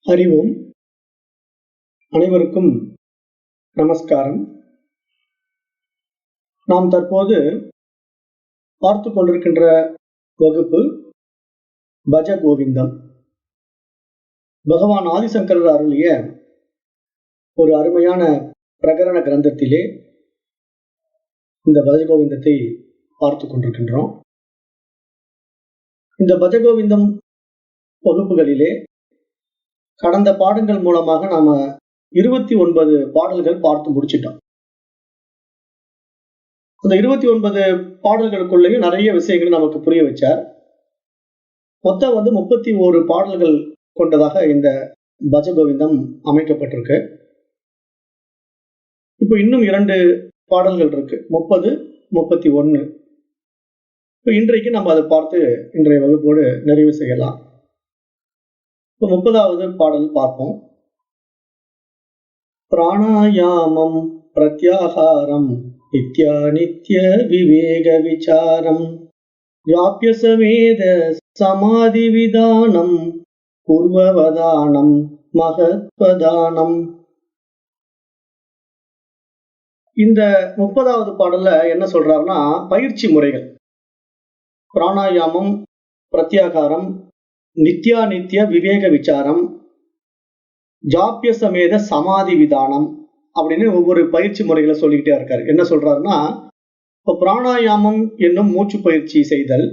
அறிவோம். அனைவருக்கும் நமஸ்காரம். நாம் தற்போது பார்த்து கொண்டிருக்கின்ற வகுப்பு பஜ கோவிந்தம். பகவான் ஆதிசங்கரர் அருளிய ஒரு அருமையான பிரகரண கிரந்தத்திலே இந்த பஜகோவிந்தத்தை பார்த்து கொண்டிருக்கின்றோம். இந்த பஜகோவிந்தம் வகுப்புகளிலே கடந்த பாடங்கள் மூலமாக நாம 29 பாடல்கள் பார்த்து முடிச்சிட்டோம். அந்த 29 பாடல்களுக்குள்ளேயும் நிறைய விஷயங்கள் நமக்கு புரிய வச்சார். மொத்தம் 31 பாடல்கள் கொண்டதாக இந்த பஜகோவிந்தம் அமைக்கப்பட்டிருக்கு. இப்போ இன்னும் 2 பாடல்கள் இருக்கு, 30, 31. இப்போ இன்றைக்கு நம்ம அதை பார்த்து இன்றைய வகுப்போடு நிறைவு செய்யலாம். இப்போ 30வது பாடல் பார்ப்போம். பிராணாயாமம் பிரத்யாகாரம் நித்ய விவேக விசாரம் வியாபிய சமேத சமாதி விதானம் பூர்வவதானம் மகத்வதானம். இந்த 30வது பாடல்ல என்ன சொல்றாருன்னா, பயிற்சி முறைகள். பிராணாயாமம், பிரத்யாகாரம், நித்ய விவேக விசாரம், ஜாபிய சமேத சமாதி விதானம் அப்படின்னு ஒவ்வொரு பயிற்சி முறைகளை சொல்லிக்கிட்டே இருக்காரு. என்ன சொல்றாருன்னா, இப்போ பிராணாயாமம் என்னும் மூச்சு பயிற்சி செய்தல்,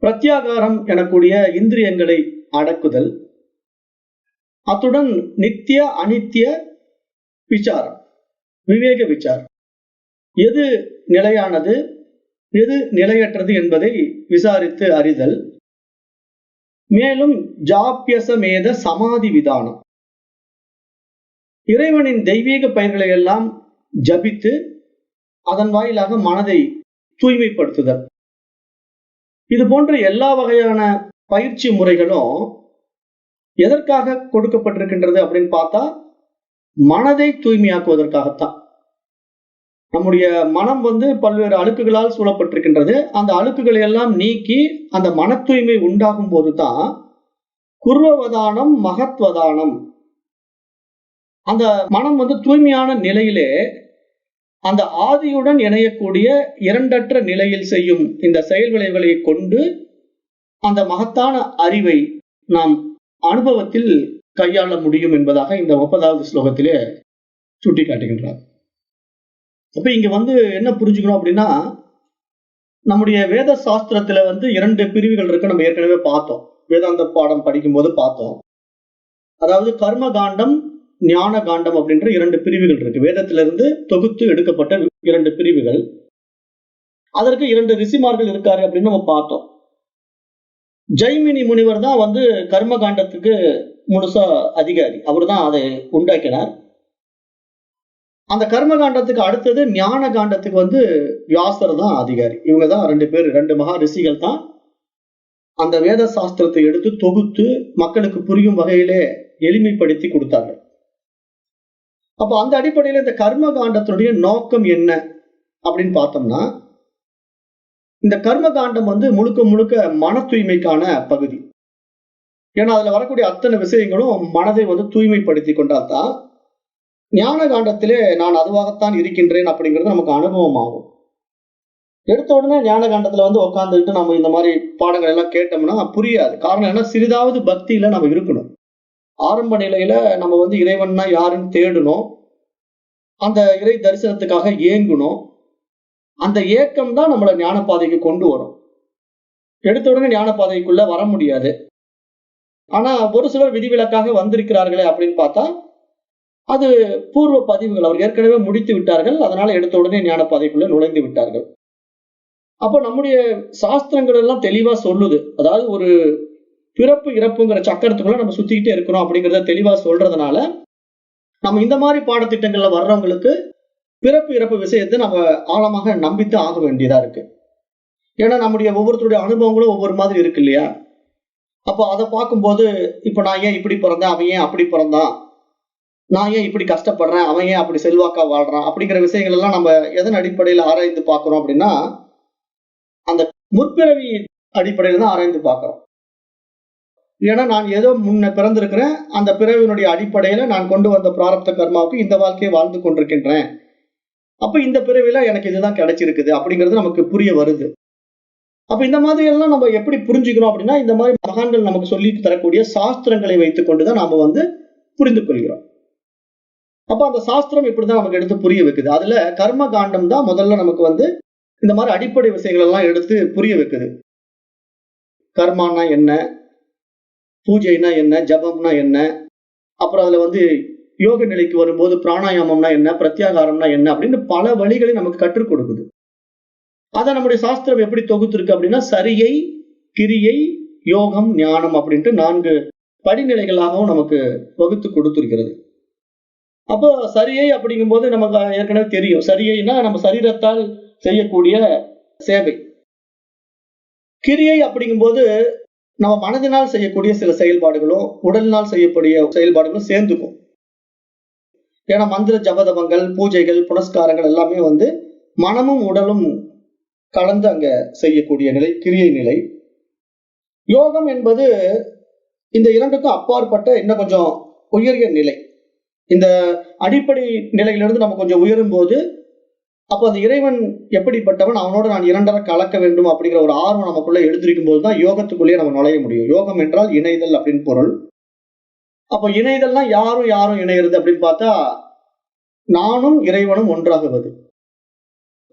பிரத்யாகாரம் எனக்கூடிய இந்திரியங்களை அடக்குதல், அத்துடன் நித்திய அனித்திய விசாரம், விவேக விசாரம், எது நிலையானது எது நிலையற்றது என்பதை விசாரித்து அறிதல், மேலும் ஜாபியசமேத சமாதி விதானம், இறைவனின் தெய்வீக பெயர்களை எல்லாம் ஜபித்து அதன் வாயிலாக மனதை தூய்மைப்படுத்துதல். இது போன்ற எல்லா வகையான பயிற்சி முறைகளும் எதற்காக கொடுக்கப்பட்டிருக்கின்றது அப்படின்னு பார்த்தா, மனதை தூய்மையாக்குவதற்காகத்தான். நம்முடைய மனம் பல்வேறு அழுக்குகளால் சூழப்பட்டிருக்கின்றது. அந்த அழுக்குகளை எல்லாம் நீக்கி அந்த மன தூய்மை உண்டாகும் போதுதான் குர்வவதானம் மகத்வதானம். அந்த மனம் தூய்மையான நிலையிலே அந்த ஆதியுடன் இணையக்கூடிய இரண்டற்ற நிலையில் செய்யும் இந்த செயல் விளைவுகளை கொண்டு அந்த மகத்தான அறிவை நாம் அனுபவத்தில் கையாள முடியும் என்பதாக இந்த 30வது ஸ்லோகத்திலே சுட்டி காட்டுகின்றார். அப்ப இங்க என்ன புரிஞ்சுக்கணும் அப்படின்னா, நம்முடைய வேத சாஸ்திரத்துல 2 பிரிவுகள் இருக்கு. நம்ம ஏற்கனவே பார்த்தோம், வேதாந்த பாடம் படிக்கும் போது பார்த்தோம். அதாவது கர்ம காண்டம், ஞான காண்டம் அப்படின்ற 2 பிரிவுகள் இருக்கு. வேதத்திலிருந்து தொகுத்து எடுக்கப்பட்ட 2 பிரிவுகள். அதற்கு 2 ரிஷிமார்கள் இருக்காரு அப்படின்னு நம்ம பார்த்தோம். ஜெய்மினி முனிவர் தான் கர்ம காண்டத்துக்கு முழுசா அதிகாரி. அவர் தான் அதை உண்டாக்கினார். அந்த கர்ம காண்டத்துக்கு அடுத்தது ஞான காண்டத்துக்கு வியாசர் தான் அதிகாரி. இவங்க தான் 2 பேர், 2 மகா ரிஷிகள் தான் அந்த வேத சாஸ்திரத்தை எடுத்து தொகுத்து மக்களுக்கு புரியும் வகையிலே எளிமைப்படுத்தி கொடுத்தார்கள். அப்ப அந்த அடிப்படையில இந்த கர்ம காண்டத்தினுடைய நோக்கம் என்ன அப்படின்னு பார்த்தோம்னா, இந்த கர்ம காண்டம் முழுக்க முழுக்க மன தூய்மைக்கான பகுதி. ஏன்னா அதுல வரக்கூடிய அத்தனை விஷயங்களும் மனதை தூய்மைப்படுத்தி கொண்டால்தான் ஞான காண்டத்திலே நான் அதுவாகத்தான் இருக்கின்றேன் அப்படிங்கிறது நமக்கு அனுபவம் ஆகும். எடுத்த உடனே ஞான காண்டத்துல உட்காந்துக்கிட்டு நம்ம இந்த மாதிரி பாடங்கள் எல்லாம் கேட்டோம்னா புரியாது. காரணம் என்ன, சிறிதாவது பக்தியில நம்ம இருக்கணும். ஆரம்ப நிலையில நம்ம இறைவன்னா யாருன்னு தேடணும், அந்த இறை தரிசனத்துக்காக ஏங்கணும். அந்த ஏக்கம் தான் நம்மளை ஞான பாதைக்கு கொண்டு வரும். எடுத்த உடனே ஞான பாதைக்குள்ள வர முடியாது. ஆனா ஒரு சிலர் விதிவிலக்காக வந்திருக்கிறார்களே அப்படின்னு பார்த்தா, அது பூர்வ பதிவுகள். அவர் ஏற்கனவே முடித்து விட்டார்கள், அதனால எடுத்த உடனே ஞான பாதைக்குள்ள நுழைந்து விட்டார்கள். அப்போ நம்முடைய சாஸ்திரங்கள் எல்லாம் தெளிவா சொல்லுது. அதாவது ஒரு பிறப்பு இறப்புங்கிற சக்கரத்துக்குள்ள நம்ம சுத்திக்கிட்டே இருக்கிறோம் அப்படிங்கிறத தெளிவா சொல்றதுனால நம்ம இந்த மாதிரி பாடத்திட்டங்கள்ல வர்றவங்களுக்கு பிறப்பு இறப்பு விஷயத்தை நம்ம ஆழமாக நம்பித்து ஆக வேண்டியதா இருக்கு. ஏன்னா நம்முடைய ஒவ்வொருத்தருடைய அனுபவங்களும் ஒவ்வொரு மாதிரி இருக்கு இல்லையா? அப்போ அதை பார்க்கும்போது, இப்ப நான் ஏன் இப்படி பிறந்தேன், அவன் ஏன் அப்படி பிறந்தான், நான் ஏன் இப்படி கஷ்டப்படுறேன், அவன் ஏன் அப்படி செல்வாக்கா வாழ்றான் அப்படிங்கிற விஷயங்கள் எல்லாம் நம்ம எதன் அடிப்படையில் ஆராய்ந்து பார்க்கிறோம் அப்படின்னா, அந்த முற்பிறவி அடிப்படையில் தான் ஆராய்ந்து பார்க்கிறோம். ஏன்னா நான் ஏதோ முன்ன பிறந்திருக்கிறேன், அந்த பிறவினுடைய அடிப்படையில நான் கொண்டு வந்த பிராரப்த கர்மாவுக்கு இந்த வாழ்க்கையை வாழ்ந்து கொண்டிருக்கின்றேன். அப்ப இந்த பிறவில எனக்கு இதுதான் கிடைச்சிருக்குது அப்படிங்கிறது நமக்கு புரிய வருது. அப்ப இந்த மாதிரி எல்லாம் நம்ம எப்படி புரிஞ்சுக்கிறோம் அப்படின்னா, இந்த மாதிரி மகான்கள் நமக்கு சொல்லி தரக்கூடிய சாஸ்திரங்களை வைத்துக் கொண்டுதான் நாம புரிந்து கொள்கிறோம். அப்ப அந்த சாஸ்திரம் இப்படிதான் நமக்கு எடுத்து புரிய வைக்குது. அதுல கர்ம காண்டம் தான் முதல்ல நமக்கு இந்த மாதிரி அடிப்படை விஷயங்கள் எல்லாம் எடுத்து புரிய வைக்குது. கர்மானா என்ன, பூஜைனா என்ன, ஜபம்னா என்ன, அப்புறம் அதுல யோக நிலைக்கு வரும்போது பிராணாயாமம்னா என்ன, பிரத்யாகாரம்னா என்ன அப்படின்னு பல வழிகளை நமக்கு கற்றுக் கொடுக்குது. அத நம்முடைய சாஸ்திரம் எப்படி தொகுத்திருக்கு அப்படின்னா, சரியை, கிரியை, யோகம், ஞானம் அப்படின்ட்டு 4 படிநிலைகளாகவும் நமக்கு வகுத்து கொடுத்திருக்கிறது. அப்போ சரியை அப்படிங்கும்போது நமக்கு ஏற்கனவே தெரியும். சரியைனா நம்ம சரீரத்தால் செய்யக்கூடிய சேவை. கிரியை அப்படிங்கும்போது நம்ம மனதினால் செய்யக்கூடிய சில செயல்பாடுகளும் உடலினால் செய்யக்கூடிய செயல்பாடுகளும் சேர்ந்துக்கும். ஏன்னா மந்திர ஜபதபங்கள், பூஜைகள், புனஸ்காரங்கள் எல்லாமே மனமும் உடலும் கலந்து அங்க செய்யக்கூடிய நிலை கிரியை நிலை. யோகம் என்பது இந்த இரண்டுக்கும் அப்பாற்பட்ட இன்னும் கொஞ்சம் உயரிய நிலை. இந்த அடிப்படை நிலையிலிருந்து நம்ம கொஞ்சம் உயரும் போது அப்ப அந்த இறைவன் எப்படிப்பட்டவன், அவனோட நான் இரண்டரை கலக்க வேண்டும் அப்படிங்கிற ஒரு ஆர்வம் நமக்குள்ள எழுந்திருக்கும் போதுதான் யோகத்துக்குள்ளேயே நம்ம நுழைய முடியும். யோகம் என்றால் இணைதல் அப்படின்னு பொருள். அப்ப இணைதல்னா யாரும் இணைகிறது அப்படின்னு பார்த்தா, நானும் இறைவனும் ஒன்றாகுவது.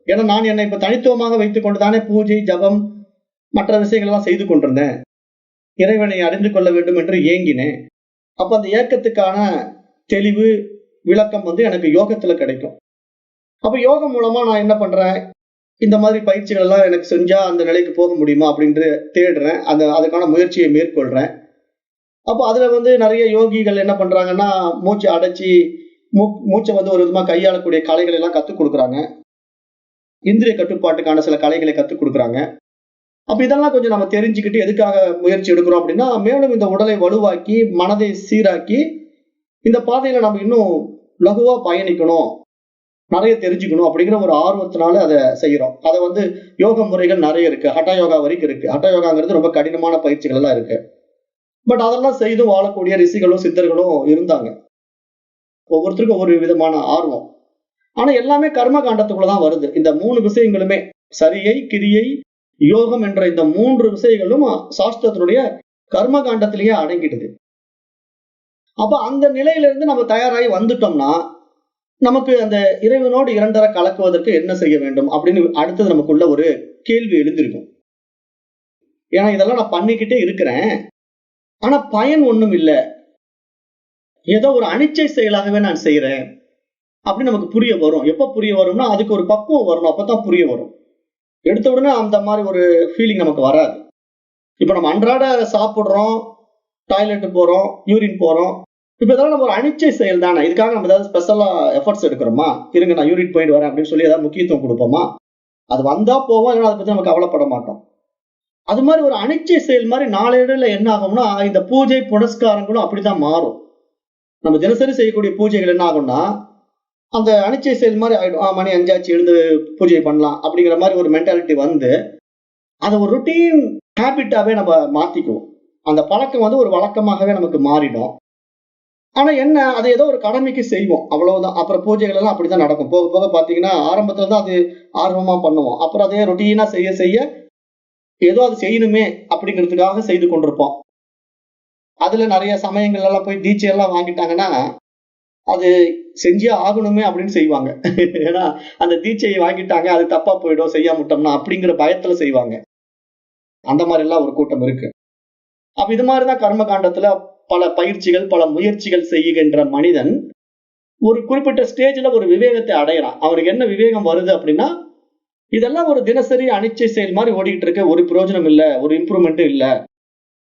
ஏன்னா நான் என்னை இப்ப தனித்துவமாக வைத்துக் கொண்டுதானே பூஜை, ஜபம், மற்ற விஷயங்கள் எல்லாம் செய்து கொண்டிருந்தேன். இறைவனை அறிந்து கொள்ள வேண்டும் என்று ஏங்கினேன். அப்ப அந்த ஏக்கத்துக்கான தெளிவு, விளக்கம் எனக்கு யோகத்துல கிடைக்கும். அப்ப யோகம் மூலமா நான் என்ன பண்றேன், இந்த மாதிரி பயிற்சிகள் எல்லாம் எனக்கு செஞ்சா அந்த நிலைக்கு போக முடியுமா அப்படின்ட்டு தேடுறேன். அதுக்கான முயற்சியை மேற்கொள்றேன். அப்ப அதுல நிறைய யோகிகள் என்ன பண்றாங்கன்னா, மூச்சை அடைச்சி மூச்சை ஒரு விதமா கையாளக்கூடிய கலைகள் எல்லாம் கத்துக் கொடுக்குறாங்க. இந்திரிய கட்டுப்பாட்டுக்கான சில கலைகளை கத்துக் கொடுக்குறாங்க. அப்ப இதெல்லாம் கொஞ்சம் நம்ம தெரிஞ்சுக்கிட்டு எதுக்காக முயற்சி எடுக்கிறோம் அப்படின்னா, மேலும் இந்த உடலை வலுவாக்கி மனதை சீராக்கி இந்த பாதையில நம்ம இன்னும் லகுவா பயணிக்கணும், நிறைய தெரிஞ்சுக்கணும் அப்படிங்கிற ஒரு ஆர்வத்தினால அதை செய்யறோம். அதை யோக முறைகள் நிறைய இருக்கு. ஹட்ட யோகா வரைக்கும் இருக்கு. ஹட்ட யோகாங்கிறது ரொம்ப கடினமான பயிற்சிகள் எல்லாம் இருக்கு. பட் அதெல்லாம் செய்து வாழக்கூடிய ரிஷிகளும் சித்தர்களும் இருந்தாங்க. ஒவ்வொருத்தருக்கும் ஒவ்வொரு விதமான ஆர்வம். ஆனா எல்லாமே கர்ம காண்டத்துக்குள்ளதான் வருது. இந்த 3 விஷயங்களுமே சரியை, கிரியை, யோகம் என்ற இந்த 3 விஷயங்களும் சாஸ்திரத்தினுடைய கர்ம காண்டத்திலேயே அடங்கிடுது. அப்ப அந்த நிலையிலிருந்து நம்ம தயாராகி வந்துட்டோம்னா, நமக்கு அந்த இறைவனோடு இரண்டரை கலக்குவதற்கு என்ன செய்ய வேண்டும் அப்படின்னு அடுத்தது நமக்குள்ள ஒரு கேள்வி எழுந்திருக்கும். ஏன்னா இதெல்லாம் நான் பண்ணிக்கிட்டே இருக்கிறேன், ஆனா பயன் ஒண்ணும் இல்லை, ஏதோ ஒரு அனிச்சை செயலாகவே நான் செய்யறேன் அப்படின்னு நமக்கு புரிய வரும். எப்ப புரிய வரும்னா, அதுக்கு ஒரு பக்குவம் வரணும். அப்பதான் புரிய வரும். எடுத்த உடனே அந்த மாதிரி ஒரு ஃபீலிங் நமக்கு வராது. இப்ப நம்ம அன்றாட சாப்பிடுறோம், டாய்லெட் போறோம், யூரின் போறோம். இப்ப இதெல்லாம் நம்ம ஒரு அனிச்சை செயல் தானே. இதுக்காக நம்ம ஏதாவது ஸ்பெஷலா எஃபர்ட்ஸ் எடுக்கிறோமா? இருங்க நான் யூரின் போயிட்டு வரேன் அப்படின்னு சொல்லி ஏதாவது முக்கியத்துவம் கொடுப்போமா? அது வந்தா போவோம், இல்லைன்னா அதை பத்தி நம்ம கவலைப்பட மாட்டோம். அது மாதிரி ஒரு அனிச்சை செயல் மாதிரி நாளடைவுல என்ன ஆகும்னா, இந்த பூஜை புனஸ்காரங்களும் அப்படிதான் மாறும். நம்ம தினசரி செய்யக்கூடிய பூஜைகள் என்ன ஆகும்னா, அந்த அனிச்சை செயல் மாதிரி ஆயிடும். மணி 5 ஆச்சு, எழுந்து பூஜை பண்ணலாம் அப்படிங்கிற மாதிரி ஒரு மென்டாலிட்டி அதை ஒரு ருட்டீன் ஹேபிட்டாவே நம்ம மாத்திக்குவோம். அந்த பழக்கம் ஒரு வழக்கமாகவே நமக்கு மாறிடும். ஆனா என்ன, அது ஏதோ ஒரு கடமைக்கு செய்வோம், அவ்வளவுதான். அப்புறம் பூஜைகள் எல்லாம் அப்படித்தான் நடக்கும். போக போக பாத்தீங்கன்னா ஆரம்பத்துல தான் அது ஆர்வமா பண்ணுவோம். அப்புறம் அதே ருட்டீனா செய்ய செய்ய ஏதோ அது செய்யணுமே அப்படிங்கிறதுக்காக செய்து கொண்டிருப்போம். அதுல நிறைய சமயங்கள் எல்லாம் போய் தீட்சை எல்லாம் வாங்கிட்டாங்கன்னா அது செஞ்சே ஆகணுமே அப்படின்னு செய்வாங்க. ஏன்னா அந்த தீட்சையை வாங்கிட்டாங்க, அது தப்பா போயிடும் செய்யாமட்டோம்னா அப்படிங்கிற பயத்துல செய்வாங்க. அந்த மாதிரி எல்லாம் ஒரு கூட்டம் இருக்கு. அப்ப இது மாதிரிதான் கர்ம காண்டத்துல பல பயிற்சிகள், பல முயற்சிகள் செய்கின்ற மனிதன் ஒரு குறிப்பிட்ட ஸ்டேஜ்ல ஒரு விவேகத்தை அடையறான். அவனுக்கு என்ன விவேகம் வருது அப்படின்னா, இதெல்லாம் ஒரு தினசரி அனிச்சை செயல் மாதிரி ஓடிட்டு இருக்க, ஒரு பிரயோஜனம் இல்ல, ஒரு இம்ப்ரூவ்மெண்ட்டும் இல்ல,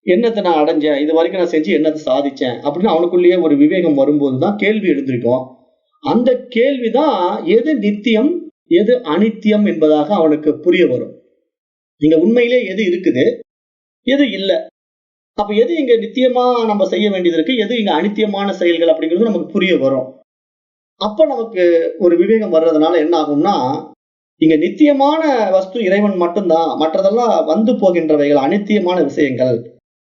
என்னத்தை நான் அடைஞ்சேன், இது வரைக்கும் நான் செஞ்சு என்னத்தை சாதிச்சேன் அப்படின்னு அவனுக்குள்ளேயே ஒரு விவேகம் வரும்போதுதான் கேள்வி எழுந்திருக்கும். அந்த கேள்விதான் எது நித்தியம் எது அனித்தியம் என்பதாக அவனுக்கு புரிய வரும். இங்க உண்மையிலே எது இருக்குது, எது இல்ல, அப்ப எது இங்க நித்தியமா நம்ம செய்ய வேண்டியது இருக்கு, எது இங்க அனித்தியமான செயல்கள் அப்படிங்கிறது நமக்கு புரிய வரும். அப்ப நமக்கு ஒரு விவேகம் வர்றதுனால என்ன ஆகும்னா, இங்க நித்தியமான வஸ்து இறைவன் மட்டும்தான், மற்றதெல்லாம் வந்து போகின்றவைகள், அனித்தியமான விஷயங்கள்.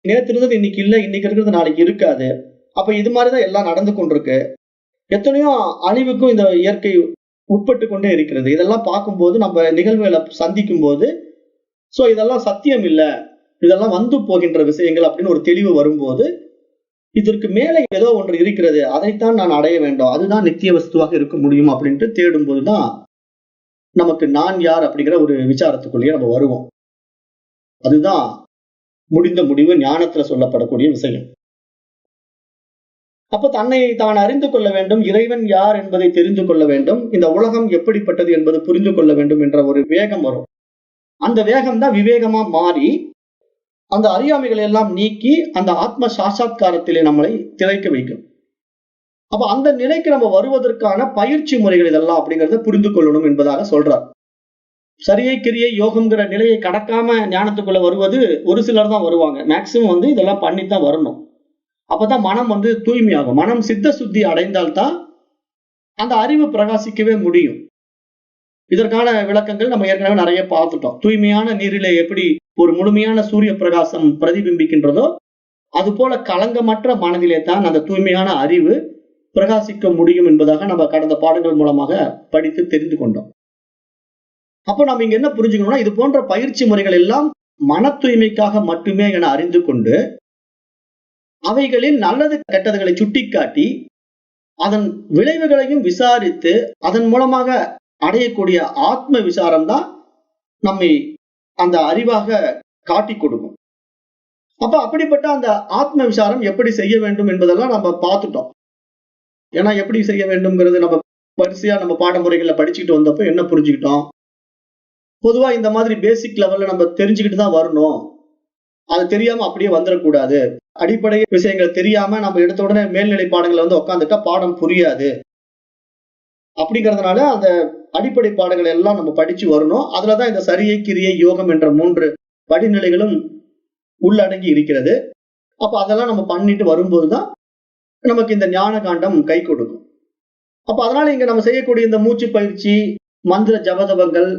நேற்று இருந்தது இன்னைக்கு இல்லை, இன்னைக்கு இருக்கிறது நாளைக்கு இருக்காது. அப்ப இது மாதிரிதான் எல்லாம் நடந்து கொண்டிருக்கு. எத்தனையோ அழிவுக்கும் இந்த இயற்கை உட்பட்டு கொண்டே இருக்கிறது. இதெல்லாம் பார்க்கும்போது நம்ம நிகழ்வுகளை சந்திக்கும் போது சோ இதெல்லாம் சத்தியம் இல்ல, இதெல்லாம் வந்து போகின்ற விஷயங்கள் அப்படின்னு ஒரு தெளிவு வரும்போது, இதற்கு மேலே ஏதோ ஒன்று இருக்கிறது, அதைத்தான் நான் அடைய வேண்டும், அதுதான் நித்திய வஸ்துவாக இருக்க முடியும் அப்படின்ட்டு தேடும் போதுதான் நமக்கு நான் யார் அப்படிங்கிற ஒரு விசாரத்துக்குள்ளேயே நம்ம வருவோம். அதுதான் முடிந்த முடிவு ஞானத்துல சொல்லப்படக்கூடிய விஷயம். அப்ப தன்னை தான் அறிந்து கொள்ள வேண்டும், இறைவன் யார் என்பதை தெரிந்து கொள்ள வேண்டும், இந்த உலகம் எப்படிப்பட்டது என்பது புரிந்து கொள்ள வேண்டும் என்ற ஒரு வேகம் வரும். அந்த வேகம் தான் விவேகமா மாறி அந்த அறியாமைகளை எல்லாம் நீக்கி அந்த ஆத்ம சாட்சாத்காரத்திலே நம்மளை திளைக்க வைக்கும். அப்ப அந்த நிலைக்கு நம்ம வருவதற்கான பயிற்சி முறைகள் இதெல்லாம் அப்படிங்கறத புரிந்து கொள்ளணும் என்பதாக சொல்றார். சரியை கிரியை யோகம்ங்கிற நிலையை கடக்காம ஞானத்துக்குள்ள வருவது ஒரு சிலர் தான் வருவாங்க. மேக்சிமம் வந்து இதெல்லாம் பண்ணித்தான் வரணும். அப்பதான் மனம் வந்து தூய்மையாகும். மனம் சித்த சுத்தி அடைந்தால்தான் அந்த அறிவு பிரகாசிக்கவே முடியும். இதற்கான விளக்கங்கள் நம்ம ஏற்கனவே நிறைய பார்த்துட்டோம். தூய்மையான நீரிலே எப்படி ஒரு முழுமையான சூரிய பிரகாசம் பிரதிபிம்பிக்கின்றதோ அது போல களங்கமற்ற மனதிலே தான் அந்த தூய்மையான அறிவு பிரகாசிக்க முடியும் என்பதாக நம்ம கடந்த பாடங்கள் மூலமாக படித்து தெரிந்து கொண்டோம். அப்போ நம்ம இங்க என்ன புரிஞ்சுக்கணும்னா, இது போன்ற பயிற்சி முறைகள் எல்லாம் மன தூய்மைக்காக மட்டுமே என அறிந்து கொண்டு அவைகளில் நல்லது கெட்டதுகளை சுட்டிக்காட்டி அதன் விளைவுகளையும் விசாரித்து அதன் மூலமாக அடையக்கூடிய ஆத்ம விசாரம் தான் நம்மை அந்த அறிவாக காட்டி கொடுக்கும். அப்ப அப்படிப்பட்ட அந்த ஆத்ம விசாரம் எப்படி செய்ய வேண்டும் என்பதெல்லாம் நம்ம பார்த்துட்டோம். ஏன்னா எப்படி செய்ய வேண்டும்ங்கிறது நம்ம வரிசையா நம்ம பாடமுறைகள்ல படிச்சுக்கிட்டு வந்தப்போ என்ன புரிஞ்சுக்கிட்டோம், பொதுவா இந்த மாதிரி பேசிக் லெவல்ல நம்ம தெரிஞ்சுக்கிட்டு தான் வரணும், அது தெரியாம அப்படியே வந்துடக்கூடாது. அடிப்படை விஷயங்கள் தெரியாம நம்ம எடுத்த உடனே மேல்நிலை பாடங்களை வந்து உட்காந்துட்டா பாடம் புரியாது. அப்படிங்கிறதுனால அந்த அடிப்படை பாடங்களை எல்லாம் நம்ம படிச்சு வரணும். அதுலதான் இந்த சரியை கிரியை யோகம் என்ற 3 படிநிலைகளும் உள்ளடங்கி இருக்கிறது. அப்ப அதெல்லாம் நம்ம பண்ணிட்டு வரும்போதுதான் நமக்கு இந்த ஞான காண்டம் கை கொடுக்கும். அப்ப அதனால இங்க நம்ம செய்யக்கூடிய இந்த மூச்சு பயிற்சி, மந்திர ஜபதபங்கள்,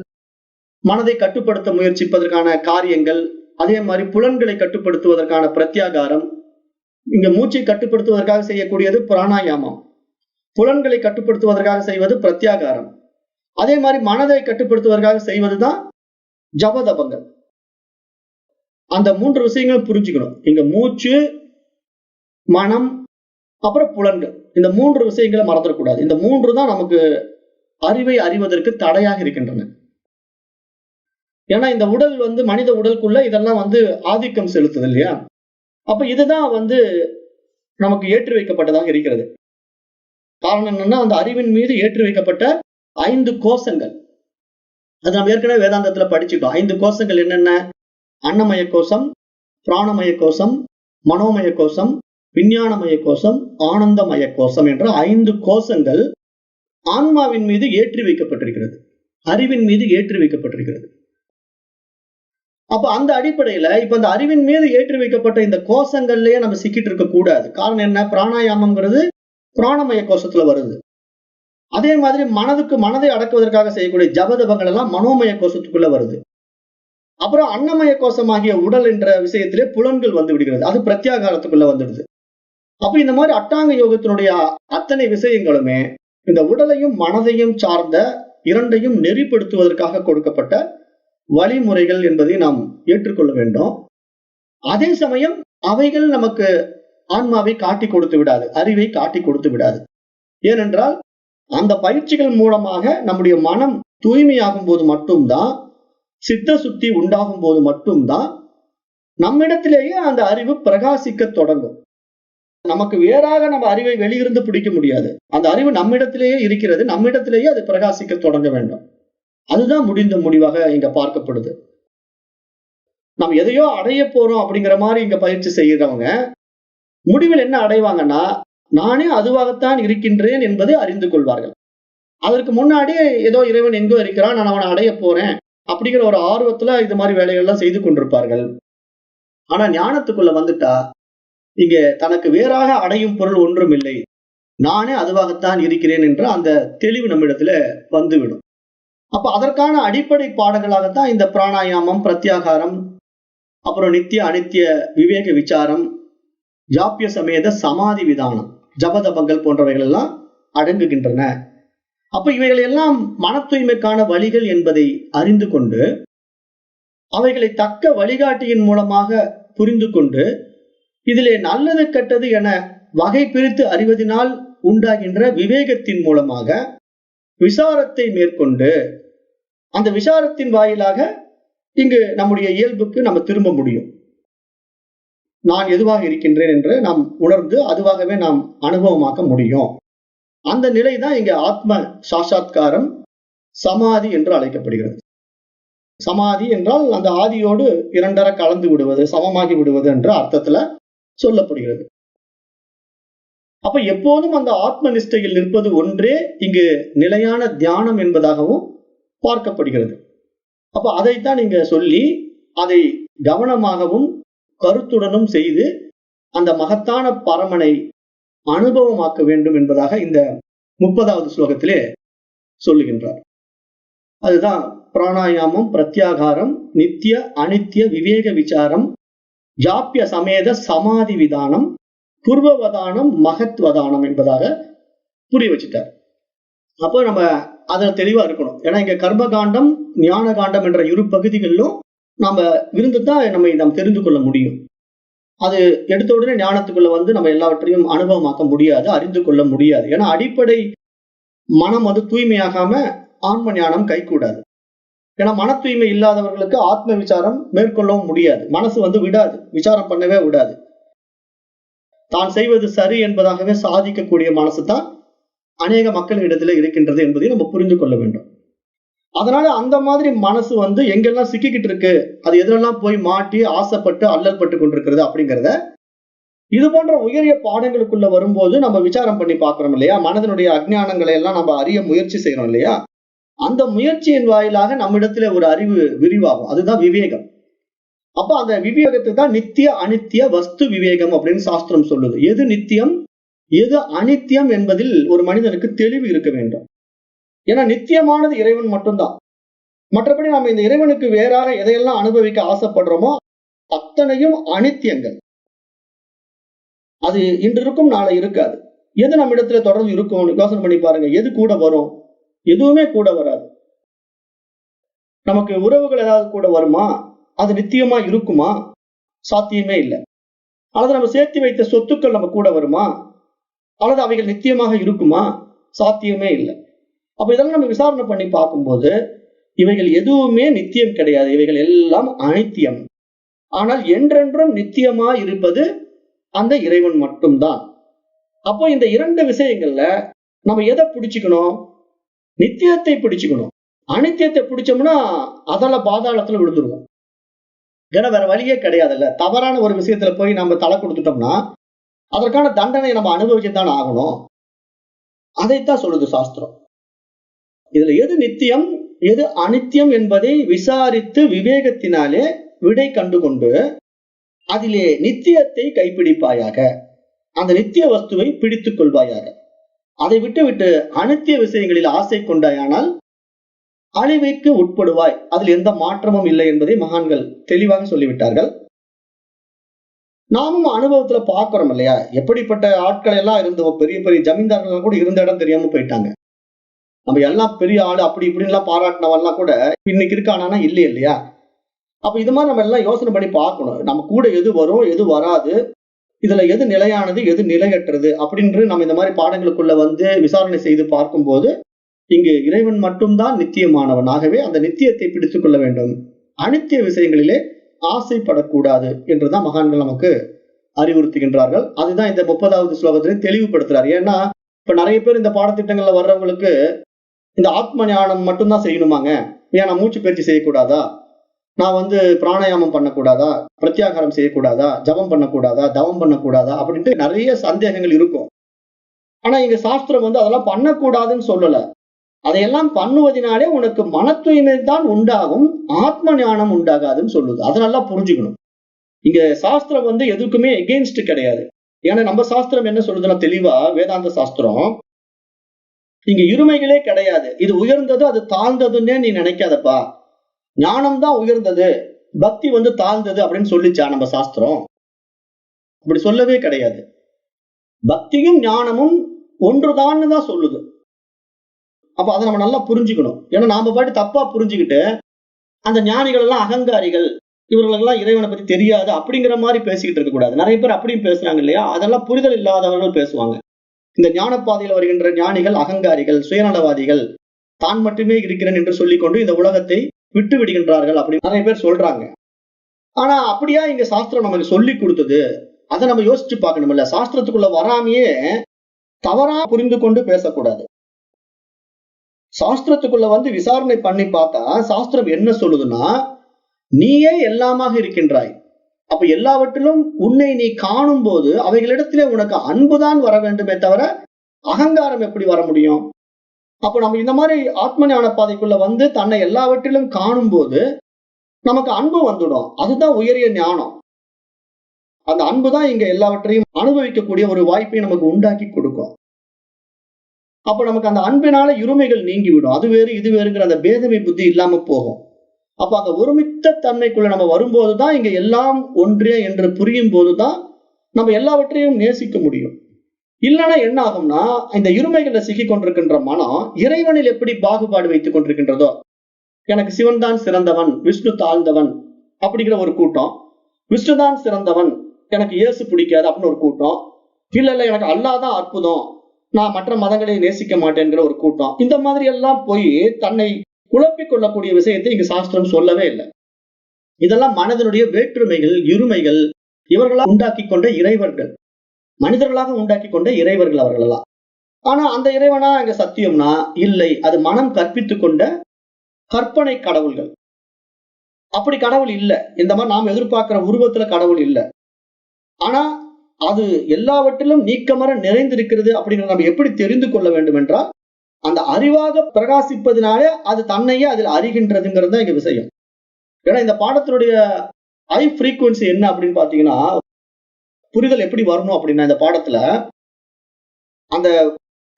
மனதை கட்டுப்படுத்த முயற்சிப்பதற்கான காரியங்கள், அதே மாதிரி புலன்களை கட்டுப்படுத்துவதற்கான பிரத்யாகாரம், இங்க மூச்சை கட்டுப்படுத்துவதற்காக செய்யக்கூடியது பிராணாயாமம், புலன்களை கட்டுப்படுத்துவதற்காக செய்வது பிரத்யாகாரம், அதே மாதிரி மனதை கட்டுப்படுத்துவதற்காக செய்வதுதான் ஜபதபங்கள். அந்த 3 விஷயங்களும் புரிஞ்சுக்கணும். இங்க மூச்சு, மனம், அப்புறம் புலன்கள், இந்த 3 விஷயங்களை மறந்துடக்கூடாது. இந்த 3 தான் நமக்கு அறிவை அறிவதற்கு தடையாக இருக்கின்றன. ஏன்னா இந்த உடல் வந்து மனித உடலுக்குள்ள இதெல்லாம் வந்து ஆதிக்கம் செலுத்துது இல்லையா? அப்ப இதுதான் வந்து நமக்கு ஏற்றி வைக்கப்பட்டதாக இருக்கிறது. காரணம் என்னன்னா, அந்த அறிவின் மீது ஏற்றி வைக்கப்பட்ட 5 கோஷங்கள். அது நம்ம ஏற்கனவே வேதாந்தத்துல படிச்சுட்டோம். 5 கோஷங்கள் என்னென்ன? அன்னமய கோஷம், பிராணமய கோஷம், மனோமய கோஷம், விஞ்ஞானமய கோஷம், ஆனந்தமய கோஷம் என்ற 5 கோஷங்கள் ஆன்மாவின் மீது ஏற்றி வைக்கப்பட்டிருக்கிறது, அறிவின் மீது ஏற்றி வைக்கப்பட்டிருக்கிறது. அப்ப அந்த அடிப்படையில இப்ப அந்த அறிவின் மீது ஏற்றி வைக்கப்பட்ட இந்த கோஷங்கள்லயே நம்ம சிக்கிட்டு இருக்க கூடாது. காரணம் என்ன? பிராணாயாமம்ங்கிறது பிராணமய கோஷத்துல வருது. அதே மாதிரி மனதை அடக்குவதற்காக செய்யக்கூடிய ஜபதபங்கள் எல்லாம் மனோமய கோஷத்துக்குள்ள வருது. அப்புறம் அன்னமய கோஷமாகிய உடல் என்ற விஷயத்திலே புலன்கள் வந்து விடுகிறது, அது பிரத்யாகாரத்துக்குள்ள வந்துடுது. அப்ப இந்த மாதிரி அட்டாங்க யோகத்தினுடைய அத்தனை விஷயங்களுமே இந்த உடலையும் மனதையும் சார்ந்த இரண்டையும் நெறிப்படுத்துவதற்காக கொடுக்கப்பட்ட வழிமுறைகள் என்பதை நாம் ஏற்றுக்கொள்ள வேண்டும். அதே சமயம் அவைகள் நமக்கு ஆன்மாவை காட்டி கொடுத்து விடாது, அறிவை காட்டி கொடுத்து விடாது. ஏனென்றால் அந்த பயிற்சிகள் மூலமாக நம்முடைய மனம் தூய்மையாகும் போது மட்டும்தான், சித்த சுத்தி உண்டாகும் போது மட்டும்தான் நம்மிடத்திலேயே அந்த அறிவு பிரகாசிக்க தொடங்கும். நமக்கு வேறாக நம்ம அறிவை வெளியிருந்து பிடிக்க முடியாது. அந்த அறிவு நம்மிடத்திலேயே இருக்கிறது, நம்மிடத்திலேயே அது பிரகாசிக்க தொடங்க வேண்டும். அதுதான் முடிந்த முடிவாக இங்க பார்க்கப்படுது. நம்ம எதையோ அடைய போறோம் அப்படிங்கிற மாதிரி இங்க பயிற்சி செய்யறவங்க முடிவில் என்ன அடைவாங்கன்னா, நானே அதுவாகத்தான் இருக்கின்றேன் என்பதை அறிந்து கொள்வார்கள். அதற்கு முன்னாடி ஏதோ இறைவன் எங்கோ இருக்கிறான், நான் அவனை அடைய போறேன் அப்படிங்கிற ஒரு ஆர்வத்துல இது மாதிரி வேலைகள்லாம் செய்து கொண்டிருப்பார்கள். ஆனா ஞானத்துக்குள்ள வந்துட்டா இங்க தனக்கு வேறாக அடையும் பொருள் ஒன்றும் இல்லை, நானே அதுவாகத்தான் இருக்கிறேன் என்ற அந்த தெளிவு நம்மிடத்துல வந்துவிடும். அப்ப அதற்கான அடிப்படை பாடங்களாகத்தான் இந்த பிராணாயாமம், பிரத்யாகாரம், அப்புறம் நித்திய அனித்திய விவேக விசாரம், ஜாப்பிய சமேத சமாதி விதானம், ஜபதபங்கள் போன்றவைகள் எல்லாம் அடங்குகின்றன. அப்ப இவைகள் எல்லாம் மன தூய்மைக்கான வழிகள் என்பதை அறிந்து கொண்டு அவைகளை தக்க வழிகாட்டியின் மூலமாக புரிந்து கொண்டு இதிலே நல்லது கெட்டது என வகை பிரித்து அறிவதனால் உண்டாகின்ற விவேகத்தின் மூலமாக விசாரத்தை மேற்கொண்டு அந்த விசாரத்தின் வாயிலாக இங்கு நம்முடைய இயல்புக்கு நம்ம திரும்ப முடியும். நான் எதுவாக இருக்கின்றேன் என்று நாம் உணர்ந்து அதுவாகவே நாம் அனுபவமாக்க முடியும். அந்த நிலை தான் இங்க ஆத்ம சாட்சாத்காரம், சமாதி என்று அழைக்கப்படுகிறது. சமாதி என்றால் அந்த ஆதியோடு இரண்டர கலந்து விடுவது, சமமாகி விடுவது என்ற அர்த்தத்துல சொல்லப்படுகிறது. அப்ப எப்போதும் அந்த ஆத்ம நிஷ்டையில் நிற்பது ஒன்றே இங்கு நிலையான தியானம் என்பதாகவும் பார்க்கப்படுகிறது. அப்ப அதைத்தான் நீங்க சொல்லி அதை கவனமாகவும் கருத்துடனும் செய்து அந்த மகத்தான பரமனை அனுபவமாக்க வேண்டும் என்பதாக இந்த 30வது ஸ்லோகத்திலே சொல்லுகின்றார். அதுதான் பிராணாயாமம், பிரத்யாகாரம், நித்திய அனித்திய விவேக விசாரம், ஜாப்பிய சமேத சமாதி விதானம், பூர்வவதானம், மகத்வதானம் என்பதாக புரிய வச்சுட்டார். அப்போ நம்ம அதுல தெளிவா இருக்கணும். ஏன்னா இங்க கர்மகாண்டம், ஞான காண்டம் என்ற இரு பகுதிகளிலும் நாம இருந்துதான் நம்ம தெரிந்து கொள்ள முடியும். அது எடுத்த உடனே ஞானத்துக்குள்ள வந்து நம்ம எல்லாவற்றையும் அனுபவமாக்க முடியாது, அறிந்து கொள்ள முடியாது. ஏன்னா அடிப்படை மனம் அது தூய்மையாகாம ஆன்ம ஞானம் கைகூடாது. ஏன்னா மன தூய்மை இல்லாதவர்களுக்கு ஆத்ம விசாரம் மேற்கொள்ளவும் முடியாது. மனசு வந்து விடாது, விசாரம் பண்ணவே விடாது. தான் செய்வது சரி என்பதாகவே சாதிக்கக்கூடிய மனசு தான் அநேக மக்களிடத்துல இருக்கின்றது என்பதை நம்ம புரிந்து கொள்ள வேண்டும். அதனால அந்த மாதிரி மனசு வந்து எங்கெல்லாம் சிக்கிக்கிட்டு இருக்கு, அது எதிரெல்லாம் போய் மாட்டி ஆசைப்பட்டு அல்லல் பட்டு கொண்டிருக்கிறது அப்படிங்கிறத இது போன்ற உயரிய பாடங்களுக்குள்ள வரும்போது நம்ம விசாரம் பண்ணி பார்க்கிறோம் இல்லையா. மனதனுடைய அஜ்ஞானங்களை எல்லாம் நம்ம அறிய முயற்சி செய்யறோம் இல்லையா. அந்த முயற்சியின் வாயிலாக நம்மிடத்துல ஒரு அறிவு விரிவாகும். அதுதான் விவேகம். அப்ப அந்த விவேகத்துக்கு தான் நித்திய அனித்திய வஸ்து விவேகம் அப்படின்னு சாஸ்திரம் சொல்லுது. எது நித்தியம் எது அனித்தியம் என்பதில் ஒரு மனிதனுக்கு தெளிவு இருக்க வேண்டும். ஏன்னா நித்தியமானது இறைவன் மட்டும்தான். மற்றபடி நம்ம இந்த இறைவனுக்கு வேறாக எதையெல்லாம் அனுபவிக்க ஆசைப்படுறோமோ அத்தனையும் அனித்தியங்கள். அது இன்று இருக்கும், நாளை இருக்காது. எது நம்ம இடத்துல தொடர்ந்து இருக்கும் யோசனை பண்ணி பாருங்க. எது கூட வரும்? எதுவுமே கூட வராது. நமக்கு உறவுகள் ஏதாவது கூட வருமா? அது நித்தியமா இருக்குமா? சாத்தியமே இல்லை. அல்லது நம்ம சேர்த்து வைத்த சொத்துக்கள் நம்ம கூட வருமா? அல்லது அவைகள் நித்தியமாக இருக்குமா? சாத்தியமே இல்லை. அப்ப இதெல்லாம் நம்ம விசாரணை பண்ணி பார்க்கும்போது இவைகள் எதுவுமே நித்தியம் கிடையாது. இவைகள் எல்லாம் அனித்தியம். ஆனால் என்றென்றும் நித்தியமா இருப்பது அந்த இறைவன் மட்டும்தான். அப்போ இந்த இரண்டு விஷயங்கள்ல நம்ம எதை பிடிச்சுக்கணும்? நித்தியத்தை பிடிச்சுக்கணும். அனித்தியத்தை பிடிச்சோம்னா அதல பாதாளத்துல விழுந்துருவோம். ஏன்னா வேற வழியே கிடையாதுல்ல. தவறான ஒரு விஷயத்துல போய் நம்ம தலை கொடுத்துட்டோம்னா அதற்கான தண்டனை நம்ம அனுபவிச்சுதான் ஆகணும். அதைத்தான் சொல்லுது சாஸ்திரம். இதுல எது நித்தியம் எது அனித்தியம் என்பதை விசாரித்து விவேகத்தினாலே விடை கண்டுகொண்டு அதிலே நித்தியத்தை கைப்பிடிப்பாயாக, அந்த நித்திய வஸ்துவை பிடித்துக் கொள்வாயாக. அதை விட்டு அனித்திய விஷயங்களில் ஆசை கொண்டாயானால் அழிவுக்கு உட்படுவாய். அதில் எந்த மாற்றமும் இல்லை என்பதை மகான்கள் தெளிவாக சொல்லிவிட்டார்கள். நாமும் அனுபவத்துல பாக்குறோம் இல்லையா. எப்படிப்பட்ட ஆட்கள் எல்லாம் இருந்தோம். பெரிய பெரிய ஜமீன்தார்கள் கூட இருந்த இடம் தெரியாம போயிட்டாங்க. நம்ம எல்லாம் பெரிய ஆளு அப்படி இப்படின்லாம் பாராட்டினவெல்லாம் கூட இன்னைக்கு இருக்கானா இல்லை இல்லையா. அப்ப இது மாதிரி நம்ம எல்லாம் யோசனை பண்ணி பார்க்கணும். நம்ம கூட எது வரும் எது வராது, இதுல எது நிலையானது எது நிலையற்றது அப்படின்னு நம்ம இந்த மாதிரி பாடங்களுக்குள்ள வந்து விசாரணை செய்து பார்க்கும்போது இங்கு இறைவன் மட்டும்தான் நித்தியமானவன். ஆகவே அந்த நித்தியத்தை பிடித்துக் கொள்ள வேண்டும். அனித்திய விஷயங்களிலே ஆசைப்படக்கூடாது என்றுதான் மகான்கள் நமக்கு அறிவுறுத்துகின்றார்கள். அதுதான் இந்த 30வது ஸ்லோகத்திலே தெளிவுபடுத்துறாரு. ஏன்னா இப்ப நிறைய பேர் இந்த பாடத்திட்டங்கள்ல வர்றவங்களுக்கு இந்த ஆத்ம ஞானம் மட்டும்தான் செய்யணுமாங்க, ஏன் நான் மூச்சு பயிற்சி செய்யக்கூடாதா, நான் வந்து பிராணாயாமம் பண்ணக்கூடாதா, பிரத்யாகாரம் செய்யக்கூடாதா, ஜபம் பண்ணக்கூடாதா, தவம் பண்ணக்கூடாதா அப்படின்ட்டு நிறைய சந்தேகங்கள் இருக்கும். ஆனா இங்க சாஸ்திரம் வந்து அதெல்லாம் பண்ணக்கூடாதுன்னு சொல்லல. அதையெல்லாம் பண்ணுவதனாலே உனக்கு மன தூய்மை தான் உண்டாகும், ஆத்ம ஞானம் உண்டாகாதுன்னு சொல்லுது. அதனால புரிஞ்சுக்கணும். இங்க சாஸ்திரம் வந்து எதுக்குமே எகெயின்ஸ்ட் கிடையாது. ஏன்னா நம்ம சாஸ்திரம் என்ன சொல்லுதுன்னா தெளிவா வேதாந்த சாஸ்திரம் இங்க இருமைகளே கிடையாது. இது உயர்ந்தது அது தாழ்ந்ததுன்னே நீ நினைக்காதப்பா. ஞானம் தான் உயர்ந்தது, பக்தி தாழ்ந்தது அப்படின்னு சொல்லிச்சா நம்ம சாஸ்திரம்? அப்படி சொல்லவே கிடையாது. பக்தியும் ஞானமும் ஒன்றுதான்னு தான் சொல்லுது. அப்ப அதை நம்ம நல்லா புரிஞ்சுக்கணும். ஏன்னா நாம பாட்டு தப்பா புரிஞ்சுக்கிட்டு அந்த ஞானிகள் எல்லாம் அகங்காரிகள், இவர்களுக்கெல்லாம் இறைவனை பத்தி தெரியாது அப்படிங்கிற மாதிரி பேசிக்கிட்டு இருக்க கூடாது. நிறைய பேர் அப்படியும் பேசுறாங்க இல்லையா? அதெல்லாம் புரிதல் இல்லாதவர்கள் பேசுவாங்க. இந்த ஞான பாதையில் வருகின்ற ஞானிகள் அகங்காரிகள், சுயநலவாதிகள், தான் மட்டுமே இருக்கிறேன் என்று சொல்லிக்கொண்டு இந்த உலகத்தை விட்டு விடுகின்றார்கள் அப்படின்னு நிறைய பேர் சொல்றாங்க. ஆனா அப்படியா இங்க சாஸ்திரம் நமக்கு சொல்லி கொடுத்தது? அதை நம்ம யோசிச்சு பார்க்கணும்ல. சாஸ்திரத்துக்குள்ள வராமையே தவறா புரிந்து கொண்டு பேசக்கூடாது. சாஸ்திரத்துக்குள்ள விசாரணை பண்ணி பார்த்தா சாஸ்திரம் என்ன சொல்லுதுன்னா, நீயே எல்லாமாக இருக்கின்றாய். அப்ப எல்லாவற்றிலும் உன்னை நீ காணும் போது அவைகளிடத்திலே உனக்கு அன்புதான் வர வேண்டுமே தவிர அகங்காரம் எப்படி வர முடியும்? அப்ப நம்ம இந்த மாதிரி ஆத்ம ஞான பாதைக்குள்ள தன்னை எல்லாவற்றிலும் காணும் போது நமக்கு அன்பு வந்துடும். அதுதான் உயரிய ஞானம். அந்த அன்புதான் இங்க எல்லாவற்றையும் அனுபவிக்கக்கூடிய ஒரு வாய்ப்பை நமக்கு உண்டாக்கி கொடுக்கும். அப்ப நமக்கு அந்த அன்பினால இருமைகள் நீங்கிவிடும். அது வேறு இது வேறுங்கிற அந்த பேதமை புத்தி இல்லாம போகும். அப்ப அந்த ஒருமித்த தன்மைக்குள்ள நம்ம வரும்போதுதான் இங்க எல்லாம் ஒன்றே என்று புரியும் போதுதான் நம்ம எல்லாவற்றையும் நேசிக்க முடியும். இல்லைன்னா என்ன ஆகும்னா, இந்த இருமைகளை சிக்கி கொண்டிருக்கின்ற மனம் இறைவனில் எப்படி பாகுபாடு வைத்துக் கொண்டிருக்கின்றதோ, எனக்கு சிவன் தான் சிறந்தவன், விஷ்ணு தாழ்ந்தவன் அப்படிங்கிற ஒரு கூட்டம், விஷ்ணு தான் சிறந்தவன், எனக்கு இயேசு பிடிக்காது அப்படின்னு ஒரு கூட்டம், இல்ல எனக்கு அல்லாஹ் தான் அற்புதம், நான் மற்ற மதங்களை நேசிக்க மாட்டேங்கிற ஒரு கூட்டம், இந்த மாதிரி எல்லாம் போய் தன்னை குழப்பிக் கொள்ளக்கூடிய விஷயத்தை இங்கு சாஸ்திரம் சொல்லவே இல்லை. இதெல்லாம் மனதனுடைய வேற்றுமைகள், இருமைகள், இவர்களால் உண்டாக்கி கொண்ட இறைவர்கள், மனிதர்களாக உண்டாக்கி கொண்ட இறைவர்கள் அவர்கள் எல்லாம். ஆனா அந்த இறைவனா இங்க சத்தியம்னா இல்லை, அது மனம் கற்பித்துக் கொண்ட கற்பனை கடவுள்கள். அப்படி கடவுள் இல்லை. இந்த மாதிரி நாம் எதிர்பார்க்கிற உருவத்துல கடவுள் இல்லை. ஆனா அது எல்லாவற்றிலும் நீக்கமர நிறைந்திருக்கிறது அப்படிங்கிறத நம்ம எப்படி தெரிந்து கொள்ள வேண்டும் என்றால், அந்த அறிவாக பிரகாசிப்பதினாலே அது தன்னையே அதில் அறிகின்றதுங்கிறது தான் இங்க விஷயம். ஏன்னா இந்த பாடத்தினுடைய ஹை ஃப்ரீக்வன்சி என்ன அப்படின்னு பாத்தீங்கன்னா, புரிதல் எப்படி வரணும் அப்படின்னா, இந்த பாடத்துல அந்த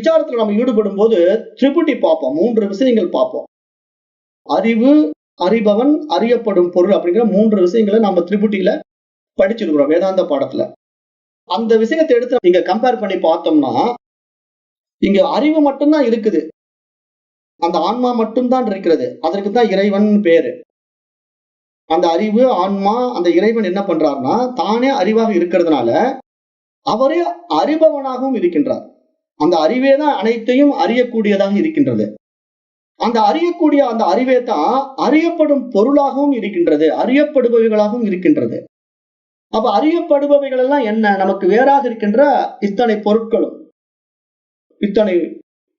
விசாரத்துல நம்ம ஈடுபடும் போது திரிபுட்டி பார்ப்போம். 3 விஷயங்கள் பார்ப்போம். அறிவு, அறிபவன், அறியப்படும் பொருள் அப்படிங்கிற 3 விஷயங்களை நம்ம திரிபுட்டியில படிச்சிருக்கிறோம் வேதாந்த பாடத்துல. அந்த விஷயத்தை எடுத்து நீங்க கம்பேர் பண்ணி பார்த்தோம்னா, இங்க அறிவு மட்டும்தான் இருக்குது, அந்த ஆன்மா மட்டும்தான் இருக்கிறது. அதற்கு தான் இறைவன் பேரு. அந்த அறிவு, ஆன்மா, அந்த இறைவன் என்ன பண்றாருன்னா, தானே அறிவாக இருக்கிறதுனால அவரே அறிபவனாகவும் இருக்கின்றார். அந்த அறிவே தான் அனைத்தையும் அறியக்கூடியதாக இருக்கின்றது. அந்த அறியக்கூடிய அந்த அறிவே தான் அறியப்படும் பொருளாகவும் இருக்கின்றது, அறியப்படுபவைகளாகவும் இருக்கின்றது. அப்ப அறியப்படுபவைகள் எல்லாம் என்ன? நமக்கு வேறாக இருக்கின்ற இத்தனை பொருட்களும், இத்தனை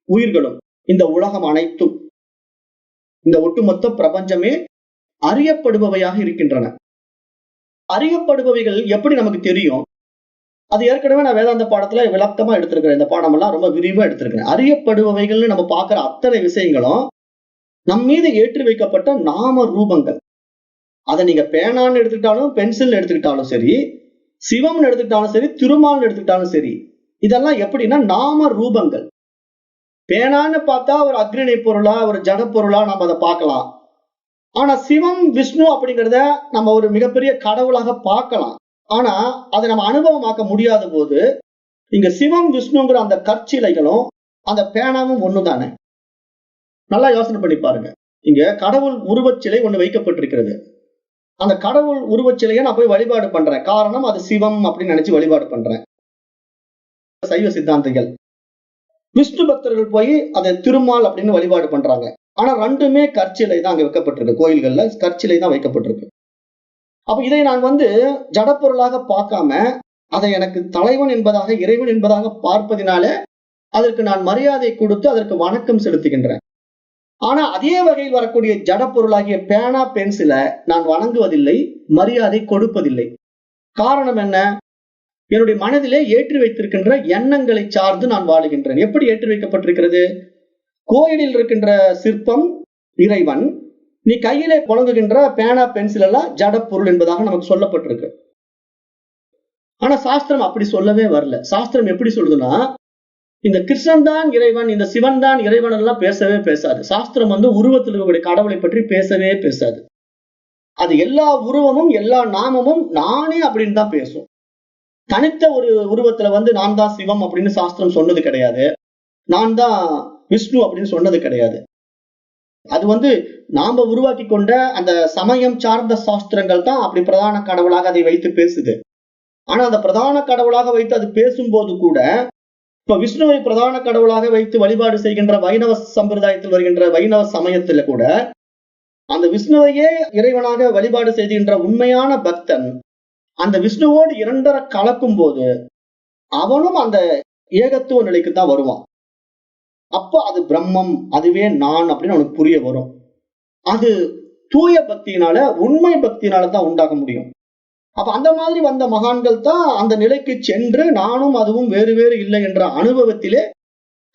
உயிர்களும், இந்த உலகம் அனைத்தும், இந்த ஒட்டுமொத்த பிரபஞ்சமே அறியப்படுபவையாக இருக்கின்றன. அறியப்படுபவைகள் எப்படி நமக்கு தெரியும்? அது ஏற்கனவே நான் வேதாந்த பாடத்துல விளக்கமா எடுத்திருக்கிறேன். இந்த பாடம் எல்லாம் ரொம்ப விரிவா எடுத்திருக்கிறேன். அறியப்படுபவைகள்னு நம்ம பார்க்கிற அத்தனை விஷயங்களும் நம் மீது ஏற்றி வைக்கப்பட்ட நாம ரூபங்கள். அதை நீங்க பேனான்னு எடுத்துக்கிட்டாலும், பென்சில் எடுத்துக்கிட்டாலும் சரி, சிவம்னு எடுத்துக்கிட்டாலும் சரி, திருமால்னு எடுத்துக்கிட்டாலும் சரி, இதெல்லாம் எப்படின்னா நாம ரூபங்கள். பேனான்னு பார்த்தா ஒரு அக்னி பொருளா, ஒரு ஜட பொருளா நம்ம அதை பார்க்கலாம். ஆனா சிவம், விஷ்ணு அப்படிங்கிறத நம்ம ஒரு மிகப்பெரிய கடவுளாக பார்க்கலாம். ஆனா அதை நம்ம அனுபவமாக்க முடியாத போது, இங்க சிவம், விஷ்ணுங்கிற அந்த கற்சிலைகளும் அந்த பேனாவும் ஒண்ணுதானே. நல்லா யோசனை பண்ணி பாருங்க. இங்க கடவுள் உருவச்சிலை ஒண்ணு வைக்கப்பட்டிருக்கிறது. அந்த கடவுள் உருவச்சிலையை நான் போய் வழிபாடு பண்றேன். காரணம் அது சிவம் அப்படின்னு நினைச்சு வழிபாடு பண்றேன். சைவ சித்தாந்திகள். விஷ்ணு பக்தர்கள் போய் அதை திருமால் அப்படின்னு வழிபாடு பண்றாங்க. ஆனா ரெண்டுமே கற்சிலை தான் அங்க வைக்கப்பட்டிருக்கு. கோயில்கள்ல கற்சிலை தான் வைக்கப்பட்டிருக்கு. அப்ப இதை நான் ஜடப்பொருளாக பார்க்காம அதை எனக்கு தலைவன் என்பதாக, இறைவன் என்பதாக பார்ப்பதினாலே அதற்கு நான் மரியாதை கொடுத்து அதற்கு வணக்கம் செலுத்துகின்றேன். ஆனா அதே வகையில் வரக்கூடிய ஜட பொருளாகிய பேனா, பென்சிலை நான் வணங்குவதில்லை, மரியாதை கொடுப்பதில்லை. காரணம் என்ன? என்னுடைய மனதிலே ஏற்றி வைத்திருக்கின்ற எண்ணங்களை சார்ந்து நான் வாழுகின்றேன். எப்படி ஏற்றி வைக்கப்பட்டிருக்கிறது? கோயிலில் இருக்கின்ற சிற்பம் இறைவன், நீ கையிலே புழங்குகின்ற பேனா, பென்சில் எல்லாம் ஜட பொருள் என்பதாக நமக்கு சொல்லப்பட்டிருக்கு. ஆனா சாஸ்திரம் அப்படி சொல்லவே வரல. சாஸ்திரம் எப்படி சொல்லுதுன்னா, இந்த கிருஷ்ணன் தான் இறைவன், இந்த சிவன் தான் இறைவன் எல்லாம் பேசவே பேசாது. சாஸ்திரம் உருவத்தில் இருக்கக்கூடிய கடவுளை பற்றி பேசவே பேசாது. அது எல்லா உருவமும் எல்லா நாமமும் நானே அப்படின்னு தான் பேசும். தனித்த ஒரு உருவத்துல நான் தான் சிவம் அப்படின்னு சாஸ்திரம் சொன்னது கிடையாது. நான் தான் விஷ்ணு அப்படின்னு சொன்னது கிடையாது. அது நாம உருவாக்கி கொண்ட அந்த சமயம் சார்ந்த சாஸ்திரங்கள் தான் அப்படி பிரதான கடவுளாக அதை வைத்து பேசுது. ஆனா அந்த பிரதான கடவுளாக வைத்து அது பேசும்போது கூட, இப்ப விஷ்ணுவை பிரதான கடவுளாக வைத்து வழிபாடு செய்கின்ற வைணவ சம்பிரதாயத்தில் வருகின்ற வைணவ சமயத்துல கூட அந்த விஷ்ணுவையே இறைவனாக வழிபாடு செய்கின்ற உண்மையான பக்தன் அந்த விஷ்ணுவோடு இரண்டரை கலக்கும் போது அவனும் அந்த ஏகத்துவ நிலைக்கு தான் வருவான். அப்ப அது பிரம்மம், அதுவே நான் அப்படின்னு அவனுக்கு புரிய வரும். அது தூய பக்தியினால, உண்மை பக்தியினால தான் உண்டாக முடியும். அப்ப அந்த மாதிரி வந்த மகான்கள் தான் அந்த நிலைக்கு சென்று நானும் அதுவும் வேறு வேறு இல்லை என்ற அனுபவத்திலே